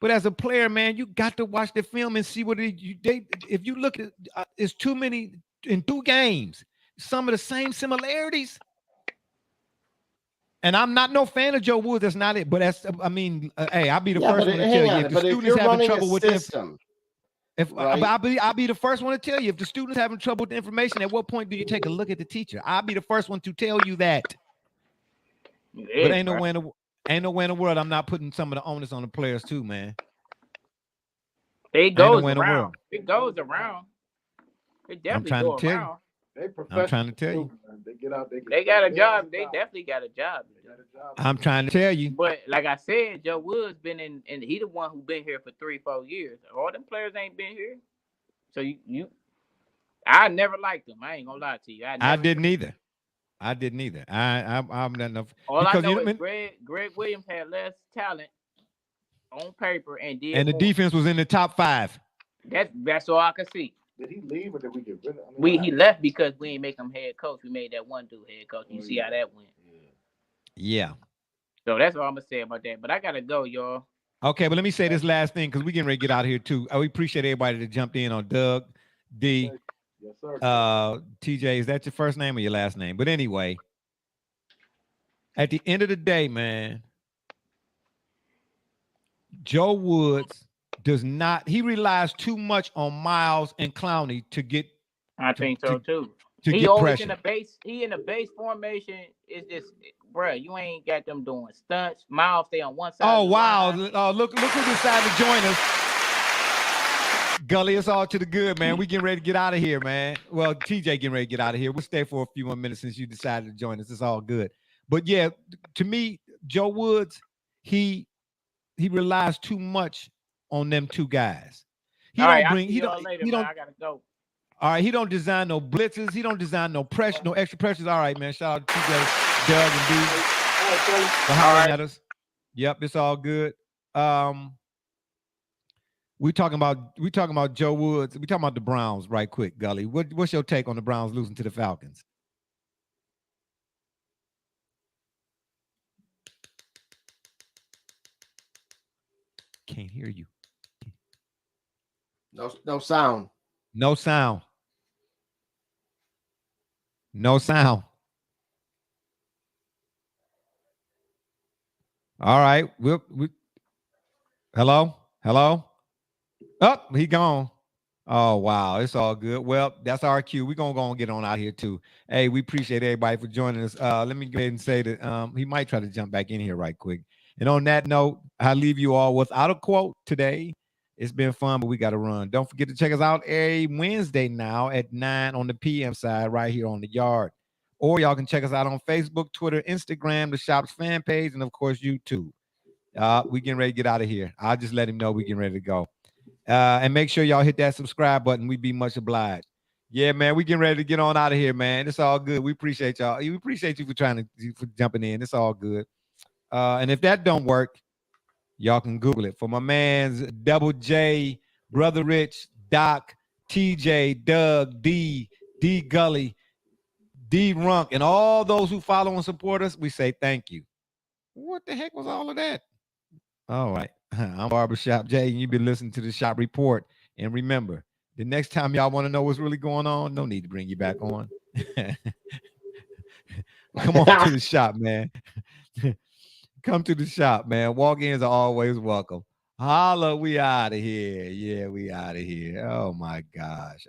But as a player, man, you got to watch the film and see if you look at it's too many in 2 games, some of the same similarities. And I'm not no fan of Joe Woods. That's not it. But hey, I'll be the first one to tell you. If the students having trouble with them, I'll be the first one to tell you if the student's having trouble with the information. At what point do you take a look at the teacher? I'll be the first one to tell you that. Yeah, but ain't no way in the world I'm not putting some of the onus on the players too, man. It goes around. It goes around. It definitely goes around. I'm trying to tell you. They get out. They got a job. They definitely got a job. I'm trying to tell you. But like I said, Joe Woods been in, and he the one who been here for 3-4 years. All them players ain't been here. So I never liked them. I ain't gonna lie to you. I didn't either. I'm not enough. All I know is Greg Williams had less talent on paper and the defense was in the top 5. That's all I could see. Did he leave or did we get rid of him? He left because we ain't make him head coach. We made that one dude head coach. You see how that went. Yeah. So that's all I'm gonna say about that. But I gotta go, y'all. Okay, but let me say this last thing because we getting ready to get out of here too. We appreciate everybody that jumped in on Doug, D, yes, sir. TJ. Is that your first name or your last name? But anyway, at the end of the day, man, Joe Woods he relies too much on Miles and Clowney to get. I think so too. He always pressure. In the base. He in the base formation. It's just, bruh, you ain't got them doing stunts. Miles stay on one side. Oh wow! Oh look who decided to join us. Gully, it's all to the good, man. We getting ready to get out of here, man. Well, TJ getting ready to get out of here. We'll stay for a few more minutes since you decided to join us. It's all good. But yeah, to me, Joe Woods, he relies too much on them two guys. I gotta go. All right, he don't design no blitzes. He don't design no pressure, no extra pressures. All right, man. Shout out to TJ, Doug, and D for hollering at us. Yep, it's all good. We talking about Joe Woods. We talking about the Browns, right quick, Gully. What's your take on the Browns losing to the Falcons? Can't hear you. No sound. No sound. No sound. All right. Hello? Oh, he gone. Oh, wow. It's all good. Well, that's our cue. We're going to go and get on out here, too. Hey, we appreciate everybody for joining us. Let me go ahead and say that he might try to jump back in here right quick. And on that note, I leave you all without a quote today. It's been fun, but we got to run. Don't forget to check us out every Wednesday now at 9 on the PM side right here on the yard. Or y'all can check us out on Facebook, Twitter, Instagram, the shop's fan page, and, of course, YouTube. We getting ready to get out of here. I'll just let him know we getting ready to go. And make sure y'all hit that subscribe button. We'd be much obliged. Yeah, man, we getting ready to get on out of here, man. It's all good. We appreciate y'all. We appreciate you for jumping in. It's all good. And if that don't work, y'all can Google it. For my man's Double J, Brother Rich, Doc, TJ, Doug, D Gully, D Runk, and all those who follow and support us, we say thank you. What the heck was all of that? All right. I'm Barbershop Jay, and you've been listening to the Shop Report. And remember, the next time y'all want to know what's really going on, no need to bring you back on. Come on to the shop, man. Come to the shop, man. Walk-ins are always welcome. Holla, we out of here. Yeah, we out of here. Oh, my gosh.